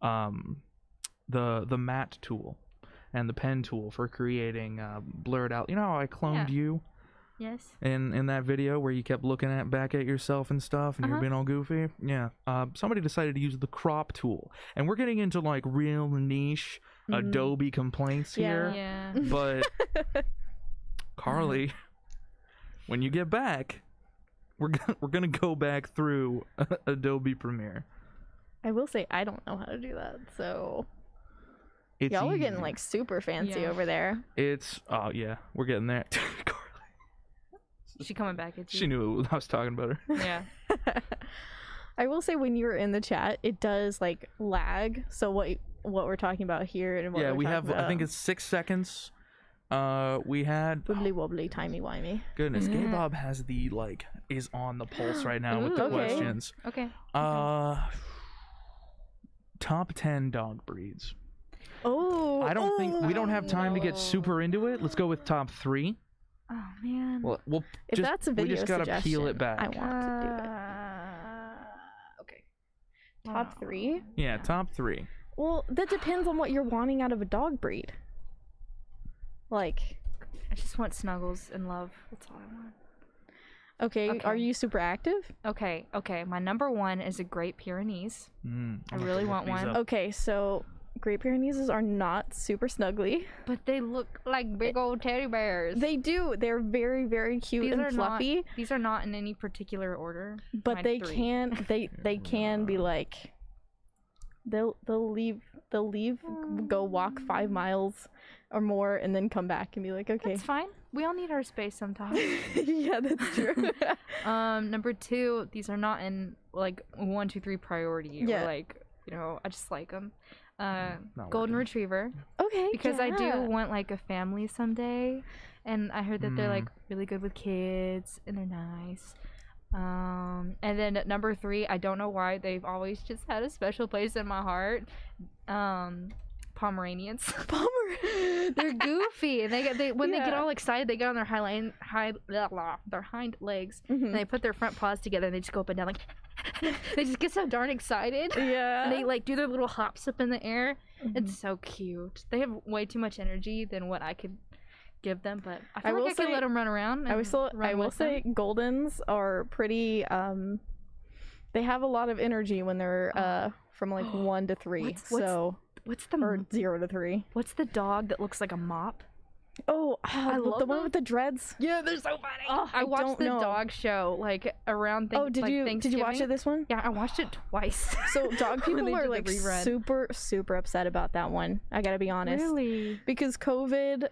the matte tool and the pen tool for creating blurred out. You know how I cloned Yeah. you Yes. in that video where you kept looking back at yourself and stuff, and you're being all goofy? Yeah. Somebody decided to use the crop tool, and we're getting into like real niche Adobe complaints here. Yeah. But Carly, when you get back, we're gonna go back through Adobe Premiere. I will say I don't know how to do that. So It's y'all are easy. getting like super fancy Yeah. over there. It's oh yeah, we're getting there. She coming back at you. She knew I was talking about her. Yeah. I will say when you're in the chat, it does like lag. So what we're talking about here and what Yeah, we're we talking have. about, I think it's 6 seconds. We had. wibbly wobbly, timey wimey. Goodness, Gay Bob has the is on the pulse right now with the Ooh. Okay. questions. Okay. Top 10 dog breeds. Oh, I don't think we don't have time to get no. super into it. Let's go with top 3. Oh man. Well, we'll If just, that's a we video just gotta suggestion, peel it back. I want to do it. Okay. Top 3. Yeah, top 3. Well, that depends on what you're wanting out of a dog breed. Like, I just want snuggles and love. That's all I want. okay, are Okay. you super active? Okay. My number 1 is a Great Pyrenees. I really want one. Okay, so Great Pyrenees are not super snuggly. But they look like big old teddy bears. They do. They're very, very cute These and are fluffy. Not, these are not in any particular order. But My they 3. can they can be like they'll leave go walk 5 miles or more and then come back and be like, okay. That's fine. We all need our space sometimes. Yeah, that's true. Number 2, these are not in like 1, 2, 3 priority. Yeah. Or like, I just like them. Not Golden working. Retriever. Okay, Because I do yeah. want like a family someday, and I heard that they're like really good with kids and they're nice. And then at number 3, I don't know why they've always just had a special place in my heart. Pomeranians. They're goofy, and when they get Yeah. all excited, they get on their their hind legs, Mhm. and they put their front paws together, and they just go up and down like. They just get so darn excited. Yeah. And they like do their little hops up in the air. Mhm. It's so cute. They have way too much energy than what I could give them, but I feel will like I could say- let them run around. I and will with say them. Goldens are pretty they have a lot of energy when they're from like 1 to 3. What's- So What's the or 0 to 3. what's the dog that looks like a mop? Oh, I the love one them. with the dreads. Yeah, they're so funny. Oh, I watched don't the know. dog show like around Oh, did you watch it Thanksgiving. this one? Yeah, I watched it twice. So dog When people they are did the like rerun. super upset about that one. I gotta be honest. Really? Because COVID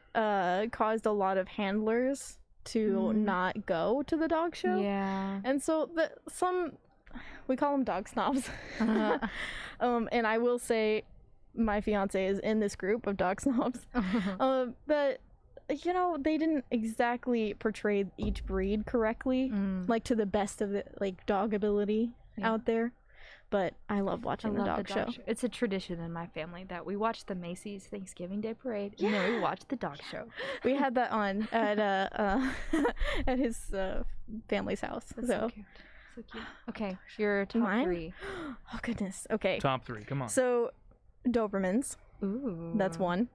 caused a lot of handlers to not go to the dog show. Yeah. And so we call them dog snobs. And I will say my fiance is in this group of dog snobs. But they didn't exactly portray each breed correctly, like to the best of the like dog ability out there. But I love watching the dog show. It's a tradition in my family that we watch the Macy's Thanksgiving Day Parade and then we watch the dog show. We had that on at at his family's house. That's so cute. So cute. Okay, your top Mine? 3. Oh goodness. Okay. Top 3. Come on. So Dobermans. Ooh. That's one.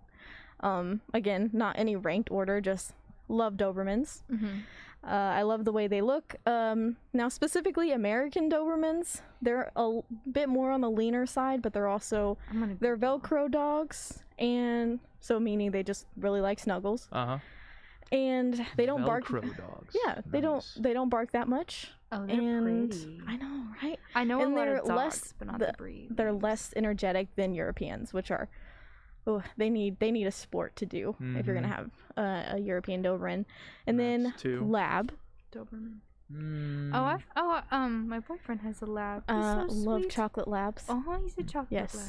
Again, not any ranked order, just love Dobermans. Mm-hmm. I love the way they look. Now specifically American Dobermans, they're a bit more on the leaner side, but they're also they're Velcro dogs, and so meaning they just really like snuggles. And they don't bark. Velcro dogs. Yeah, they Nice. don't bark that much. Oh, they're And pretty. I know, right? I know and a lot they're of dogs, less- but not the- the breed. They're less energetic than Europeans, which are they need a sport to do if you're gonna have a European Doberman. And then That's 2. Lab. Doberman. Mm. My boyfriend has a lab. He's so Love sweet. chocolate labs. Oh, he's a chocolate Yes. lab.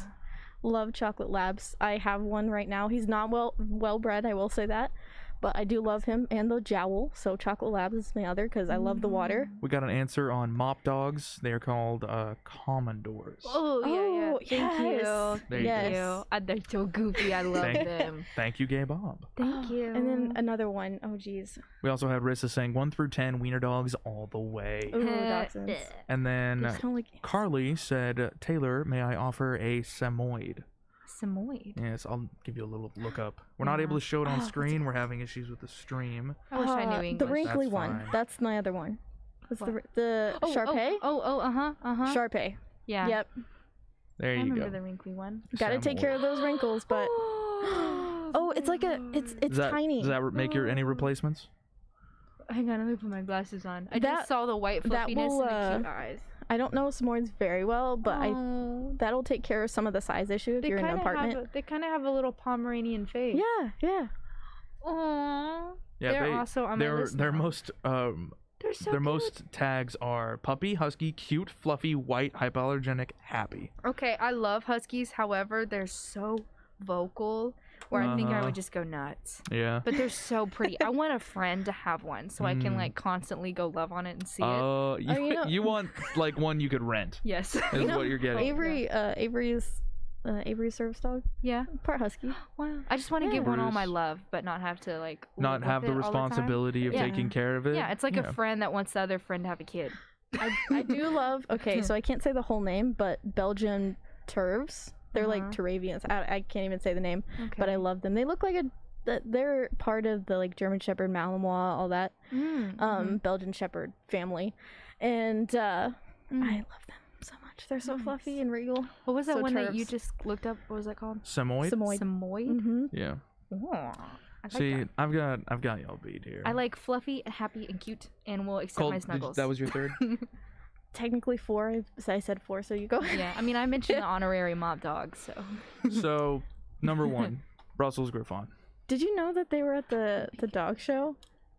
Love chocolate labs. I have one right now. He's not well bred, I will say that, but I do love him and the jowl. So chocolate labs is my other because I love the water. We got an answer on mop dogs. They are called Commodores. Oh, Oh, yeah. Thank you. yes. There you go. Thank you. They're so goofy. I love Thank- them. Thank you, Gay Bob. Thank you. And then another one. Oh geez. We also had Rissa saying 1 through 10 wiener dogs all the way. Ooh, dachshunds. And then They smell like Carly said, Taylor, may I offer a Samoyed? Samoyed. Yes, I'll give you a little look up. We're not able to show it on Oh, that's screen. We're having issues with the stream. I wish I knew the English. wrinkly That's one. fine. That's my other one. That's What? the Sharpei. Sharpei. Yeah. Yep. There I you remember go. the wrinkly one. Got to take care of those wrinkles, but oh, it's like it's Does that, tiny. Does that make your any replacements? Hang on, let me put my glasses on. I That- just saw the white that fluffiness will, and the cute eyes. I don't know Samoyeds very well, but Oh. that'll take care of some of the size issue if you're in an apartment. They kind of have a little Pomeranian face. Yeah. Aww. Yeah, They're also on my list their now. most They're so their cute. most tags are puppy, husky, cute, fluffy, white, hypoallergenic, happy. Okay, I love huskies. However, they're so vocal, where I think I Uh-huh. would just go nuts. Yeah. But they're so pretty. I want a friend to have one, so I can like constantly go love on it and see it. you know- You want like one you could rent. Yes. Is what you're getting. Avery's service dog, Yeah. part husky. Wow. I just want to give one all my Bruce. love, but not have to like Not live have with the it all time. responsibility of Yeah. taking care of it. Yeah, it's like a friend that wants the other friend to have a kid. I do love. Okay, so I can't say the whole name, but Belgian Turves. They're like Turavians. I can't even say the name, but I love them. They look like they're part of the like German Shepherd, Malinois, all that Belgian Shepherd family, and I love them so much. They're so fluffy and regal. What was that So one that you Turves. just looked up? What was that called? Samoyed. Samoyed. Samoyed? Mm-hmm. Yeah. Oh, I like See, that. I've got y'all beat here. I like fluffy and happy and cute and will accept Called- my snuggles. that was your third. Technically 4. I said 4, so you go. Yeah, I mean, I mentioned the honorary mob dog, so. So, number 1, Brussels Griffon. Did you know that they were at the dog show?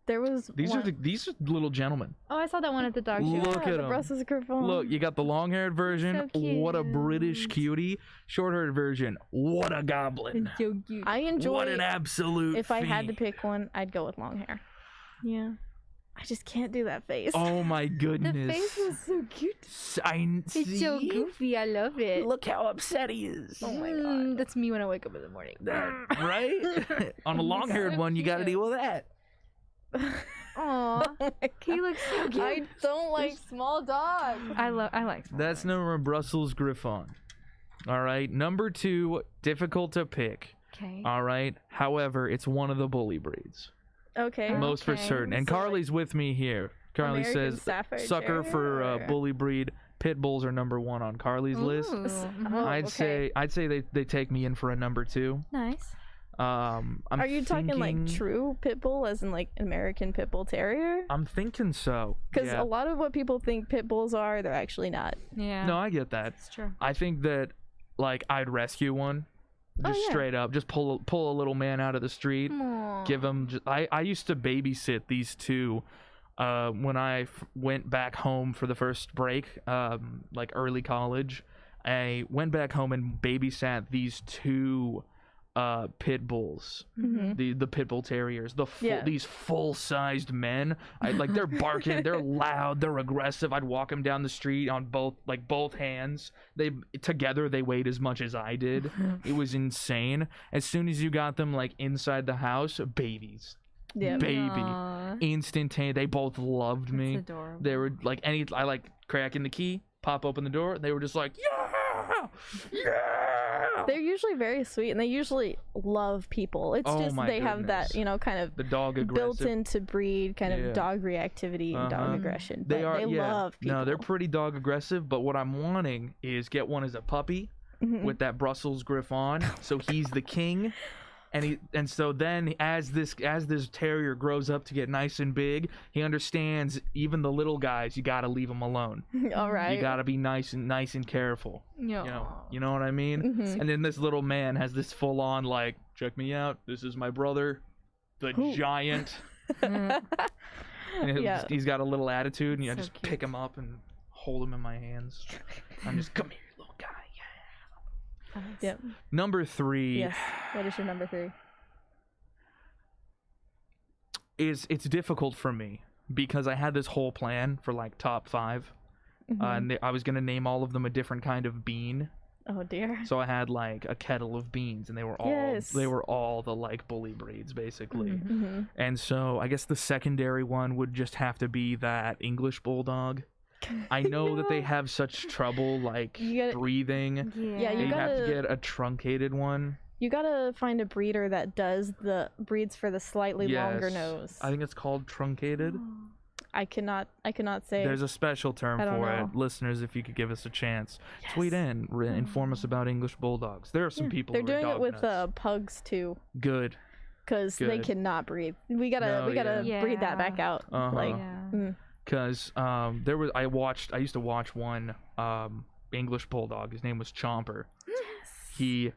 There was These one. are these are little gentlemen. Oh, I saw that one at the dog show. Look Yeah, at the 'em. Brussels Griffon. Look, you got the long-haired version. So What a British cute. cutie. Short-haired version. What a goblin. So cute. I enjoy. What an absolute. If I had to feat. pick one, I'd go with long hair. Yeah. I just can't do that face. Oh my The goodness. face was so cute. It's so See? goofy. I love it. Look how upset he is. Oh my god. That's me when I wake up in the morning. Right? On a long-haired one, you got to deal with that. Aw. He looks so cute. I don't like small dogs. I like small That's dogs. number one, Brussels Griffon. All right. Number 2, difficult to pick. Okay. All right. However, it's one of the bully breeds. Okay. Most for Okay. certain. And So, like, Carly's with me here. Carly American says Sapphire sucker for Terrier. bully breed. Pit bulls are number 1 on Carly's list. Ooh, mhm. Oh, I'd okay. say they take me in for a number 2. Nice. I'm Are you talking like thinking- true pit bull, as in like American pit bull terrier? I'm thinking so. Because Yeah. a lot of what people think pit bulls are, they're actually not. Yeah. No, I get that. It's true. I think that like I'd rescue one, just yeah. straight up, just pull a little man out of the street, Aw. give him. I used to babysit these two, when I went back home for the first break, like early college. I went back home and babysat these 2 pit bulls, the pit bull terriers, these full-sized men. They're barking, they're loud, they're aggressive. I'd walk them down the street on both hands. Together they weighed as much as I did. It was insane. As soon as you got them like inside the house, babies, Yeah. baby, Aw. instantaneous. They both loved me. That's adorable. They were like I like cracking the key, pop open the door. They were just like, yeah. They're usually very sweet, and they usually love people. It's Oh just my they have that, goodness. kind of The dog aggressive. built into breed kind Yeah. of dog reactivity and dog Uh-huh. aggression. They but are. They Yeah. love people. No, they're pretty dog aggressive. But what I'm wanting is get one as a puppy Mhm. with that Brussels Griffon, so he's the king. And so then as this terrier grows up to get nice and big, he understands even the little guys, you gotta leave them alone. All right. You gotta be nice and careful. Yeah. You know what I mean? Mhm. And then this little man has this full on like, check me out. This is my brother, the Who? giant. Mhm. And Yeah. he's got a little attitude, and I So just cute. pick him up and hold him in my hands. I'm just come here, little guy. Yeah. Nice. Yep. Number 3. Yes. What is your number 3? It's difficult for me because I had this whole plan for like top 5, and I was gonna name all of them a different kind of bean. Oh dear. So I had like a kettle of beans, and they were all the like bully breeds basically. Mm-hmm. And so I guess the secondary one would just have to be that English bulldog. I know that they have such trouble like You gotta- breathing. Yeah, You you have to gotta- get a truncated one. You gotta find a breeder that does the breeds for the slightly longer Yes. nose. I think it's called truncated. I cannot say. There's a special term I don't for know. it. Listeners, if you could give us a chance, Yes. tweet in, inform us about English bulldogs. There are some Yeah. people They're who are doing it dog with nuts. pugs too, Good. because they Good. cannot breathe. We gotta No, breed that yeah. back out. Uh-huh. Like, Yeah. mm. because I used to watch one English bulldog. His name was Chomper. His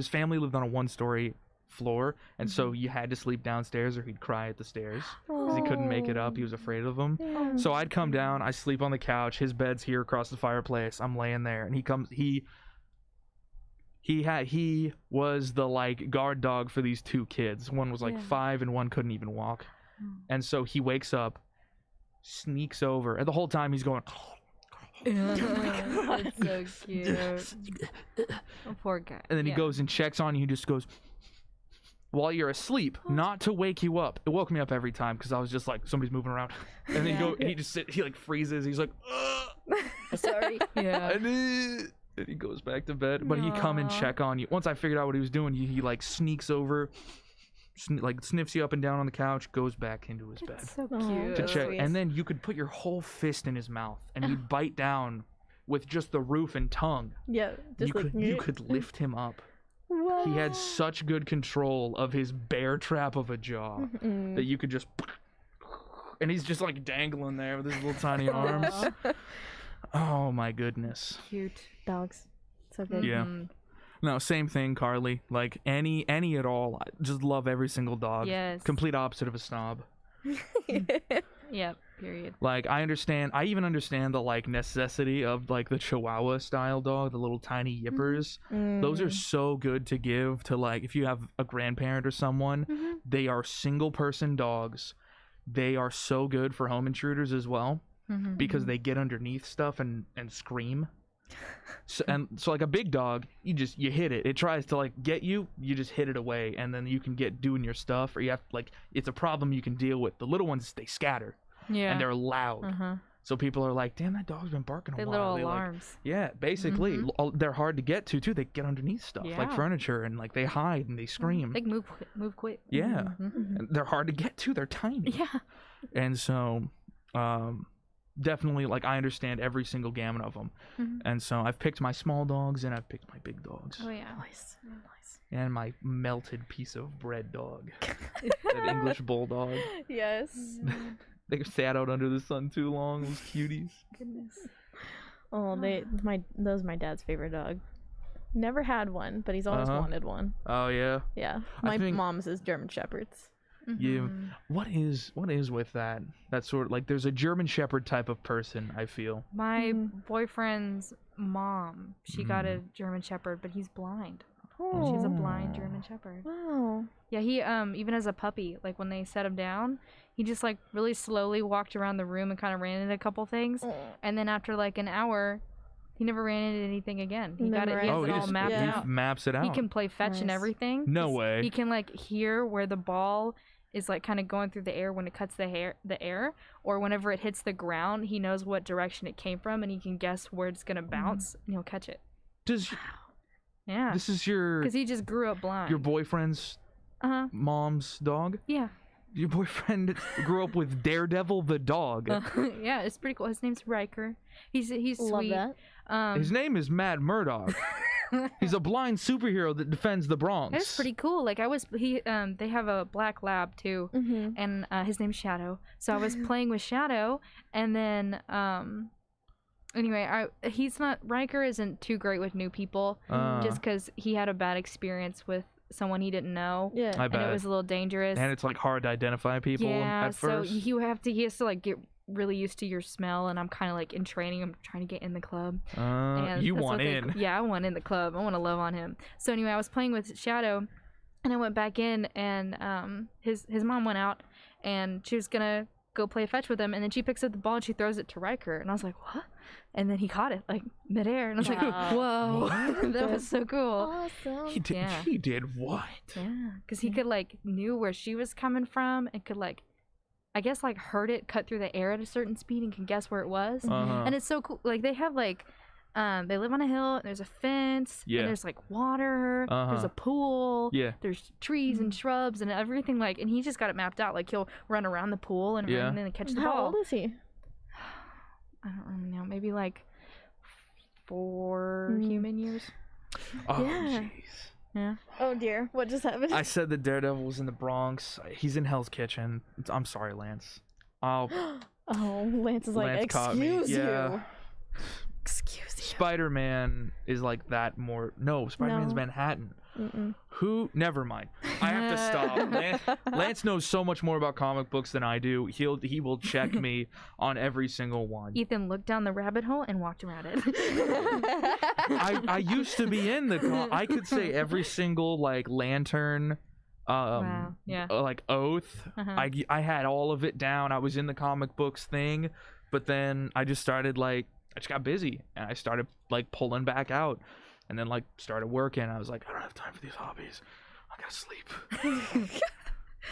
family lived on a 1-story floor, and so you had to sleep downstairs or he'd cry at the stairs because he couldn't make it up. He was afraid of them. So I'd come down, I sleep on the couch, his bed's here across the fireplace, I'm laying there, and he was the like guard dog for these 2 kids. One was like 5 and one couldn't even walk. And so he wakes up, sneaks over, and the whole time he's going That's so cute. Oh, poor guy. and then he goes and checks on you. He just goes while you're asleep, not to wake you up. It woke me up every time because I was just like, somebody's moving around. And then he like freezes. He's like, Sorry. Yeah. and he goes back to bed. But he'd come and check on you. Once I figured out what he was doing, he like sneaks over, like sniffs you up and down on the couch, goes back into his bed So Aw. cute. to check. Sweet. And then you could put your whole fist in his mouth and he'd bite down with just the roof and tongue. Yeah. Just You could lift him up. He had such good control of his bear trap of a jaw that you could just, and he's just like dangling there with his little tiny arms. Oh my goodness. Cute. Dogs. So good. Yeah. Mhm. No, same thing, Carly. Like any at all. I just love every single dog. Yes. Complete opposite of a snob. Yep. Period. Like I even understand the like necessity of like the Chihuahua style dog, the little tiny yippers. Those are so good to give to like if you have a grandparent or someone. They are single person dogs. They are so good for home intruders as well because they get underneath stuff and scream. So like a big dog, you hit it. It tries to like get you, you just hit it away, and then you can get doing your stuff, or you have like it's a problem you can deal with. The little ones, they scatter. Yeah. And they're loud. So people are like, damn, that dog's been barking a They're while. little They, like, alarms. yeah, basically. They're hard to get to, too. They get underneath stuff, like Yeah. furniture, and like they hide and they scream. They can move quick. Yeah. And they're hard to get to. They're tiny. Yeah. And so, definitely, like, I understand every single gamut of them. And so I've picked my small dogs and I've picked my big dogs. Oh yeah. Nice. And my melted piece of bread dog. That English bulldog. Yes. They sat out under the sun too long. Those cuties. Goodness. Oh, those are my dad's favorite dog. Never had one, but he's always wanted one. Oh, yeah. Yeah. I My think- mom's is German Shepherds. You what is with that sort of like there's a German Shepherd type of person, I feel. My boyfriend's mom, she got a German Shepherd, but he's blind. She's a blind German Shepherd. Wow. Yeah, he even as a puppy, like when they set him down, he just like really slowly walked around the room and kind of ran into a couple things, and then after like an hour, he never ran into anything again. He got it. He has it all mapped out. Maps it out. He can play fetch and everything. No way. He can like hear where the ball is like kind of going through the air when it cuts the air, or whenever it hits the ground, he knows what direction it came from and he can guess where it's gonna bounce and he'll catch it. Yeah. This is your Because he just grew up blind. your boyfriend's mom's dog? Yeah. Your boyfriend grew up with Daredevil the dog. Yeah, it's pretty cool. His name's Riker. He's Love sweet. that. His name is Mad Murdock. He's a blind superhero that defends the Bronx. It's pretty cool. Like they have a black lab too, and his name's Shadow. So I was playing with Shadow, and then anyway, Riker isn't too great with new people, just because he had a bad experience with someone he didn't know. Yeah. I and bet. it was a little dangerous. And it's like hard to identify people Yeah, at first. so he has to like get really used to your smell, and I'm kind of like in training. I'm trying to get in the club. And You that's want what in. Yeah, I want in the club. I want to love on him. So anyway, I was playing with Shadow, and I went back in, and his mom went out, and she was gonna go play fetch with him, and then she picks up the ball and she throws it to Riker, and I was like, what? And then he caught it like midair, and I was like, whoa, that was so cool. Awesome. He did what? Yeah, because he could like knew where she was coming from and could like, I guess like heard it cut through the air at a certain speed and can guess where it was. And it's so cool. Like they have like, they live on a hill. And there's a fence. Yeah. And there's like water. There's a pool. Yeah. There's trees and shrubs and everything. Like, and he just got it mapped out. Like he'll run around the pool and run in and catch the How ball. old is he? I don't remember now. Maybe like 4 human years. Oh, Yeah. jeez. Yeah. Oh dear, what just happened? I said the Daredevil was in the Bronx. He's in Hell's Kitchen. I'm sorry, Lance. Oh, Lance is like, Lance caught me. excuse Yeah. you. Excuse you. Spider-Man is like that more. No, Spider-Man's No. Manhattan. Mm-mm. Who? Never mind. I have to stop. Lance knows so much more about comic books than I do. He will check me on every single one. Ethan looked down the rabbit hole and walked around it. I used to be in the. I could say every single like Lantern. Wow. Yeah. Like Oath. Uh-huh. I had all of it down. I was in the comic books thing, but then I just started I just got busy and I started like pulling back out, and then like started working. I was like, I don't have time for these hobbies. I gotta sleep.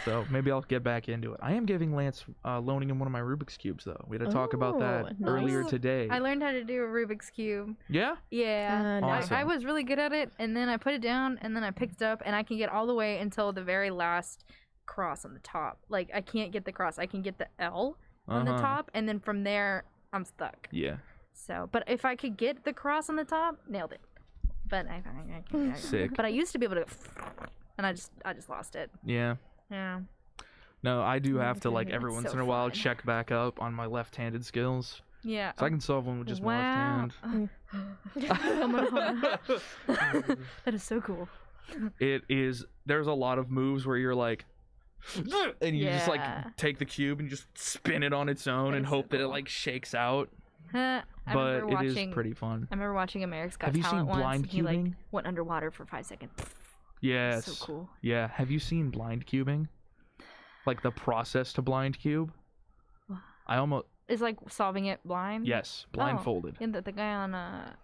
So maybe I'll get back into it. I am giving Lance loaning him one of my Rubik's cubes though. We had to talk about that Ooh, earlier nice. today. I learned how to do a Rubik's Cube. Yeah. Yeah. Nice. Awesome. I was really good at it, and then I put it down, and then I picked it up, and I can get all the way until the very last cross on the top. Like, I can't get the cross. I can get the L on the top, and then from there, I'm stuck. Yeah. So, but if I could get the cross on the top, nailed it. But I can't. Sick. But I used to be able to, and I just lost it. Yeah. Yeah. No, I do have to Okay, like every it's once so in a while fun. check back up on my left-handed skills, Yeah. so I can solve one with just my left hand. That is so cool. It is. There's a lot of moves where you're like, and you just Yeah. like take the cube and just spin it on its own That and is so hope that it cool. like shakes out. I But remember it is watching. pretty fun. I remember watching America's Got Have you seen Talent once, blind and he like cubing? went underwater for 5 seconds. Yes. So cool. Yeah. Have you seen blind cubing? Like the process to blind cube? I almost It's like solving it blind. yes, blindfolded. And the guy on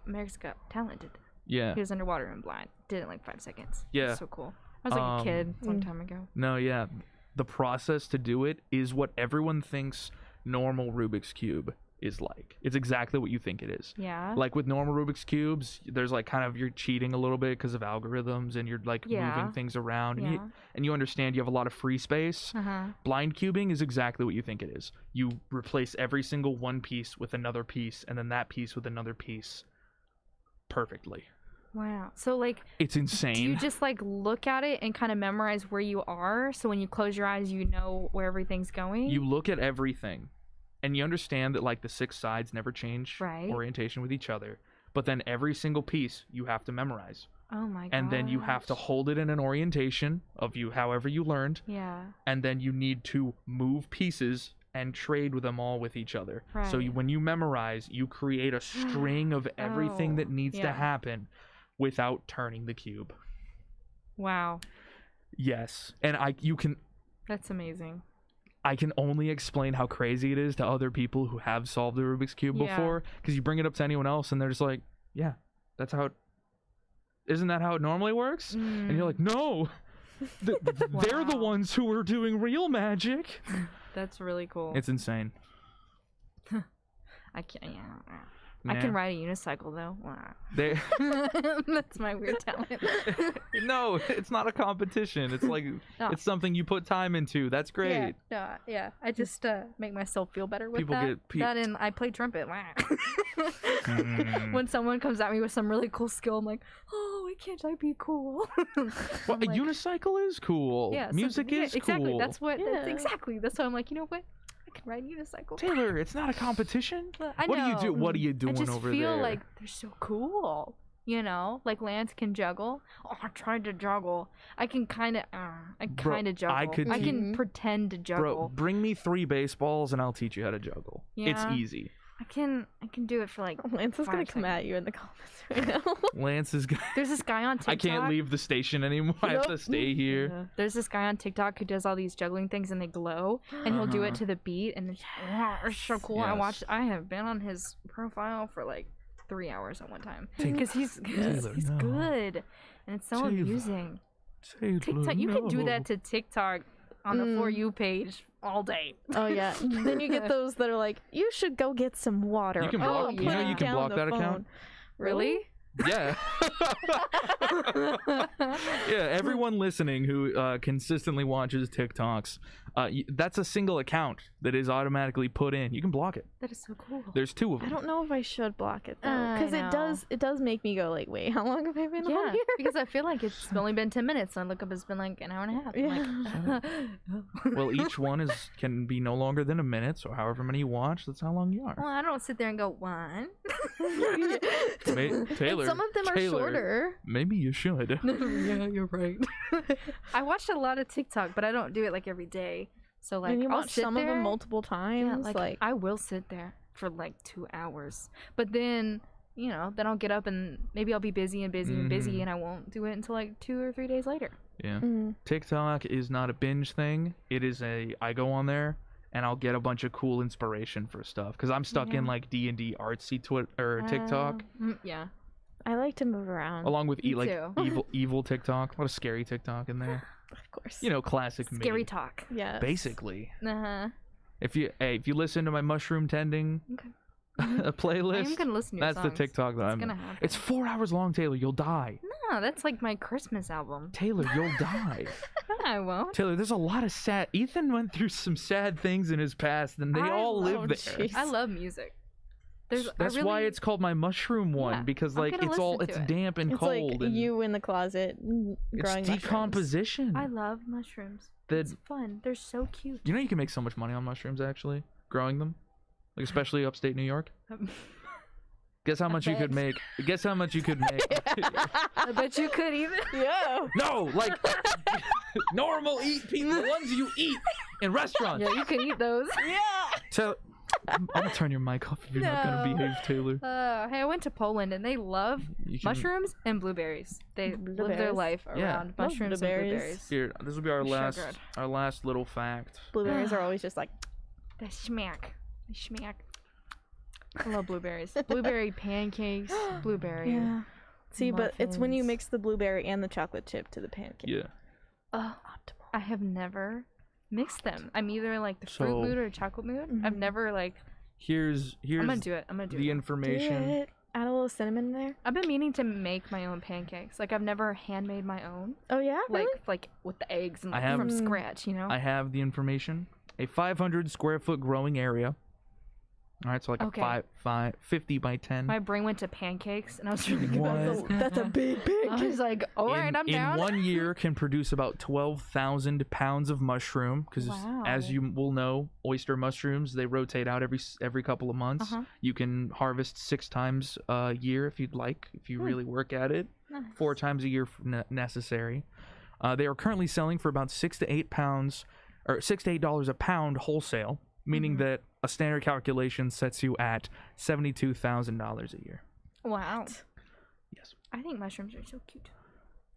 America's Got Talent did. Yeah. He was underwater and blind. Did it in like 5 seconds. Yeah. It was so cool. I was like a kid a long time ago. No, yeah. The process to do it is what everyone thinks normal Rubik's Cube is like. It's exactly what you think it is. Yeah. Like with normal Rubik's Cubes, there's like kind of you're cheating a little bit because of algorithms and you're like Yeah. moving things around Yeah. and you understand you have a lot of free space. Blind cubing is exactly what you think it is. You replace every single one piece with another piece and then that piece with another piece perfectly. Wow. So like, It's insane. do you just like look at it and kind of memorize where you are? So when you close your eyes, you know where everything's going. You look at everything and you understand that like the 6 sides never change Right. orientation with each other, but then every single piece you have to memorize, Oh my god. and then you have to hold it in an orientation of you however you learned, Yeah. and then you need to move pieces and trade with them all with each other. So Right. when you memorize, you create a string of everything that Oh, needs to yeah. happen without turning the cube. Wow. Yes, and That's amazing. I can only explain how crazy it is to other people who have solved the Rubik's Cube Yeah. before, because you bring it up to anyone else and they're just like, yeah, that's how it, isn't that how it normally works? And you're like, no, they're the Wow. ones who are doing real magic. That's really cool. It's insane. I can't. Yeah. I Yeah. can ride a unicycle though. Wow. They That's my weird talent. no, it's not a competition. It's like Oh. it's something you put time into. That's great. Yeah, yeah. I just make myself feel better with People that. get That and I play trumpet. Mm. When someone comes at me with some really cool skill, I'm like, oh, why can't I be cool? Well, I'm a like, unicycle is cool. yeah, Music yeah, is exactly. cool. That's what. Yeah. That's exactly. That's why I'm like, you know what? I can ride a unicycle. Taylor, it's not a competition. I What do you do? know. What are you I doing just over feel there? like they're so cool. You know, like Lance can juggle. Oh, I tried to juggle. I can kind of. I Bro, kind of juggle. I could I teach- can pretend to juggle. Bro, bring me 3 baseballs and I'll teach you how to juggle. It's Yeah. easy. I can do it for like. Lance is gonna 5 come seconds. at you in the comments right now. Lance is. There's this guy on TikTok. I can't leave the station anymore. I have to Nope. stay here. Yeah. There's this guy on TikTok who does all these juggling things and they glow, and he'll do it to the beat, and it's so cool. I Yes. watched. I have been on his profile for like 3 hours at one time Taylor, because he's Taylor, no. good, and it's so Taylor, amusing. Taylor, TikTok, you can do that no. to TikTok on the For You page all day. Oh yeah. Then you get those that are like, you should go get some water. You can Oh, block- put you know you can down block the that phone. account? Really? Yeah. Yeah, everyone listening who consistently watches TikToks, that's a single account that is automatically put in. You can block it. That is so cool. There's 2 of I them. don't know if I should block it though, I because know. it does make me go like, wait, how long have I been on Yeah, here? because I feel like it's only been 10 minutes. And I look up, it's been like an hour and a half. I'm Well, each one can be no longer than a minute, so however many you watch, that's how long you are. well, I don't sit there and go, 1. Taylor, Some of them are Taylor, shorter. Maybe you should. Yeah, you're right. I watched a lot of TikTok, but I don't do it like every day. So like, And you I'll watch sit some there, of them multiple times. Yeah, like I will sit there for like 2 hours, but then then I'll get up and maybe I'll be busy and busy and busy, and I won't do it until like 2 or 3 days later. Yeah. Mm. TikTok is not a binge thing. It is I go on there and I'll get a bunch of cool inspiration for stuff because I'm stuck in like D&D artsy TikTok, Yeah. I like to move around. along with Me like too. evil TikTok. A lot of scary TikTok in there. Of course. Classic Scary me. talk. Yeah. Basically. Uh-huh. If you listen to my mushroom tending a playlist, I'm gonna listen to your that's the songs. TikTok that It's I'm. gonna happen. It's 4 hours long, Taylor. You'll die. No, that's like my Christmas album. Taylor, you'll die. I won't. Taylor, there's a lot of sad. Ethan went through some sad things in his past, and they all live there. jeez. I love music. That's why it's called my mushroom one, Yeah, because I'm like gonna listen to it's it. damp and It's cold. like and you in the closet it's growing mushrooms. decomposition. I love mushrooms. That- It's fun. They're so cute. You can make so much money on mushrooms actually, growing them, like especially upstate New York. Guess how much you could make. Guess how much you could make. I bet you could even. Yeah. No, like normal people, the ones you eat in restaurants. Yeah, you could eat those. Yeah. So I'm gonna turn your mic off if you're not gonna No. behave, Taylor. Hey, I went to Poland and they love You can- mushrooms and blueberries. They live their Blueberries. life Yeah. around Love mushrooms and blueberries. blueberries. Here, this will be our last Sugared. little fact. Blueberries are always just like. The schmack. The schmack. I love blueberries. Blueberry pancakes. Blueberry. Yeah. See, but it's when you muffins. mix the blueberry and the chocolate chip to the pancake. Yeah. Optimal. I have never mixed them. I'm either like the So- fruit mood or chocolate mood. I've Mhm. never like. Here's I'm gonna do it. I'm gonna do the it. information. Do it. Add a little cinnamon in there. I've been meaning to make my own pancakes. Like I've never handmade my own. Oh yeah. Like Really? like with the eggs and I like, have- from scratch. I have the information. A 500 square foot growing area. All right, so like Okay. a 50 by 10. My brain went to pancakes, and I was really good. What? That's a big I pancake. was like, all right, I'm down. In 1 year, can produce about 12,000 pounds of mushroom. Because Wow. as you will know, oyster mushrooms, they rotate out every couple of months. Uh-huh. You can harvest 6 times a year if you'd like, if you really work at it. Nice. 4 times a year if necessary. They are currently selling for about $6 to $8 a pound wholesale, meaning that a standard calculation sets you at $72,000 a year. Wow. Yes. I think mushrooms are so cute.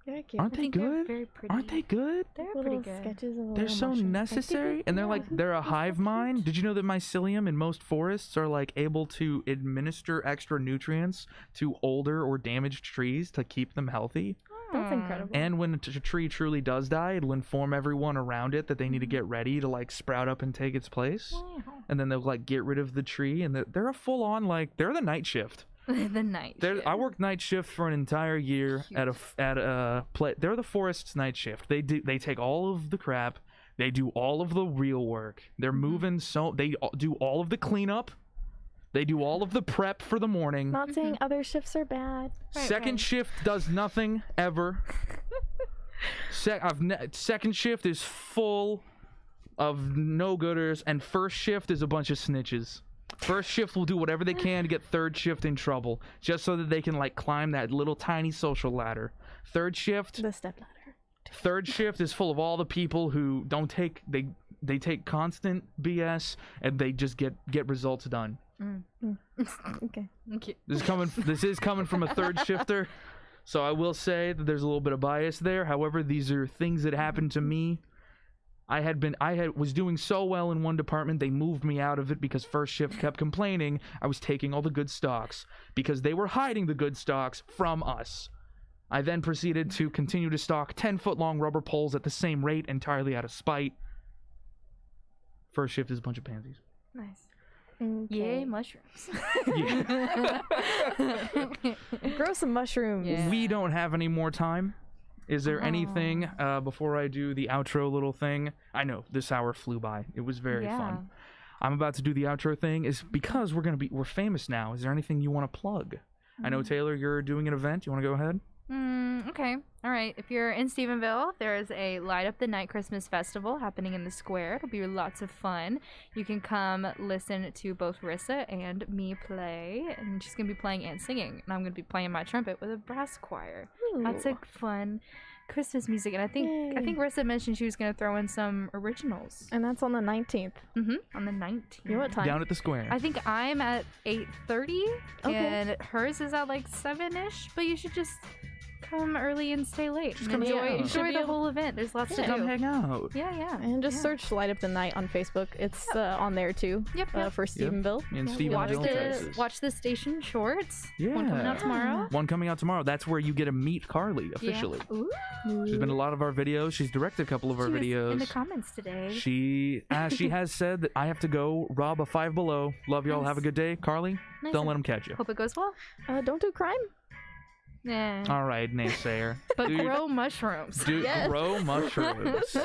Very cute. Aren't I they think they're good? very pretty. Aren't they good? They're Little pretty good. sketches of a They're little so mushroom. necessary, and they're like they're a hive mind. Did you know that mycelium in most forests are like able to administer extra nutrients to older or damaged trees to keep them healthy? That's incredible. And when a tree truly does die, it'll inform everyone around it that they need to get ready to like sprout up and take its place. Wow. And then they'll like get rid of the tree, and they're a full on like they're the night shift. The night. shift. I worked night shift for an entire year at a play. They're the forest's night shift. They take all of the crap. They do all of the real work. They're moving they do all of the cleanup. They do all of the prep for the morning. Not saying other shifts are bad. Right, Second right. shift does nothing ever. Second shift is full of no-gooders, and first shift is a bunch of snitches. First shift will do whatever they can to get third shift in trouble, just so that they can like climb that little tiny social ladder. Third shift The stepladder. is full of all the people who don't take they take constant BS and they just get results done. Okay. Okay. This is coming from a third shifter, so I will say that there's a little bit of bias there. However, these are things that happened to me. I was doing so well in one department, they moved me out of it because first shift kept complaining I was taking all the good stocks because they were hiding the good stocks from us. I then proceeded to continue to stock 10-foot-long rubber poles at the same rate entirely out of spite. First shift is a bunch of pansies. Nice. Yay, mushrooms. Grow some mushrooms. Yeah. We don't have any more time. Is there anything before I do the outro little thing? I know this hour flew by. It was very fun. I'm about to do the outro thing is because we're famous now. Is there anything you want to plug? I know Taylor, you're doing an event. You want to go ahead? Okay. All right. If you're in Stephenville, there is a Light Up the Night Christmas Festival happening in the square. It'll be lots of fun. You can come listen to both Rissa and me play, and she's gonna be playing and singing, and I'm gonna be playing my trumpet with a brass choir. Lots of fun Christmas music, and I think Rissa mentioned she was gonna throw in some originals. And that's on the 19th. On the 19th. You know what time? Down at the square. I think I'm at 8:30, Okay. and hers is at like 7ish. But you should just come early and stay late. Just And come hang out. enjoy the whole event. There's lots to Come do. hang out. Yeah. And just search Light Up the Night on Facebook. It's on there too. Yep. For Stephenville. In Watch Stephenville, the Texas. watch the station shorts. Yeah. One coming out tomorrow. One coming out tomorrow. That's where you get to meet Carly officially. Yeah. Ooh. She's been in a lot of our videos. She's directed a couple of our She was videos. in the comments today. She has said that I have to go rob a Five Below. Love y'all. Nice. Have a good day. Carly, Nice. don't let them catch you. Hope it goes well. Don't do crime. Yeah. All right, naysayer. But Do your- grow mushrooms. Do grow mushrooms.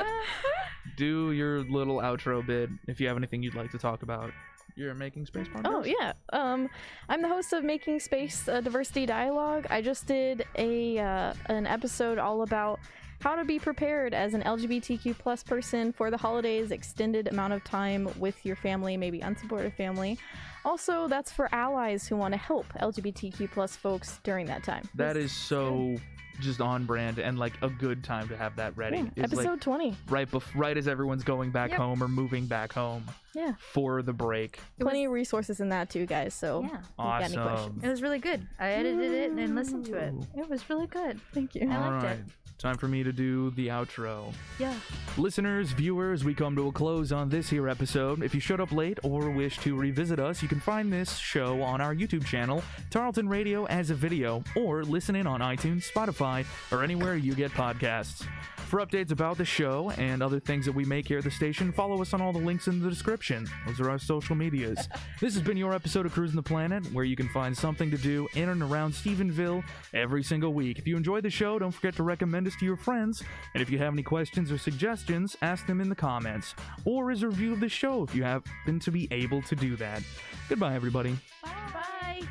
Do your little outro bit if you have anything you'd like to talk about. You're Making Space podcast? Oh yeah. I'm the host of Making Space Diversity Dialogue. I just did an episode all about how to be prepared as an LGBTQ plus person for the holidays, extended amount of time with your family, maybe unsupportive family. Also, that's for allies who want to help LGBTQ plus folks during that time. That is so just on brand and like a good time to have that ready. Yeah, It's episode like 20. right as everyone's going back Yep. home or moving back home Yeah. for the break. Plenty of resources in that too, guys. So Yeah. if you got any Awesome. questions. It was really good. I edited it and listened to it. It was really good. Thank you. I All liked right. it. Time for me to do the outro. Yeah. Listeners, viewers, we come to a close on this here episode. If you showed up late or wish to revisit us, you can find this show on our YouTube channel, Tarleton Radio as a video, or listen in on iTunes, Spotify, or anywhere you get podcasts. For updates about the show and other things that we make here at the station, follow us on all the links in the description. Those are our social medias. This has been your episode of Cruisin the Planet, where you can find something to do in and around Stephenville every single week. If you enjoyed the show, don't forget to recommend us to your friends. And if you have any questions or suggestions, ask them in the comments. Or as a review of the show if you happen to be able to do that. Goodbye, everybody. Bye.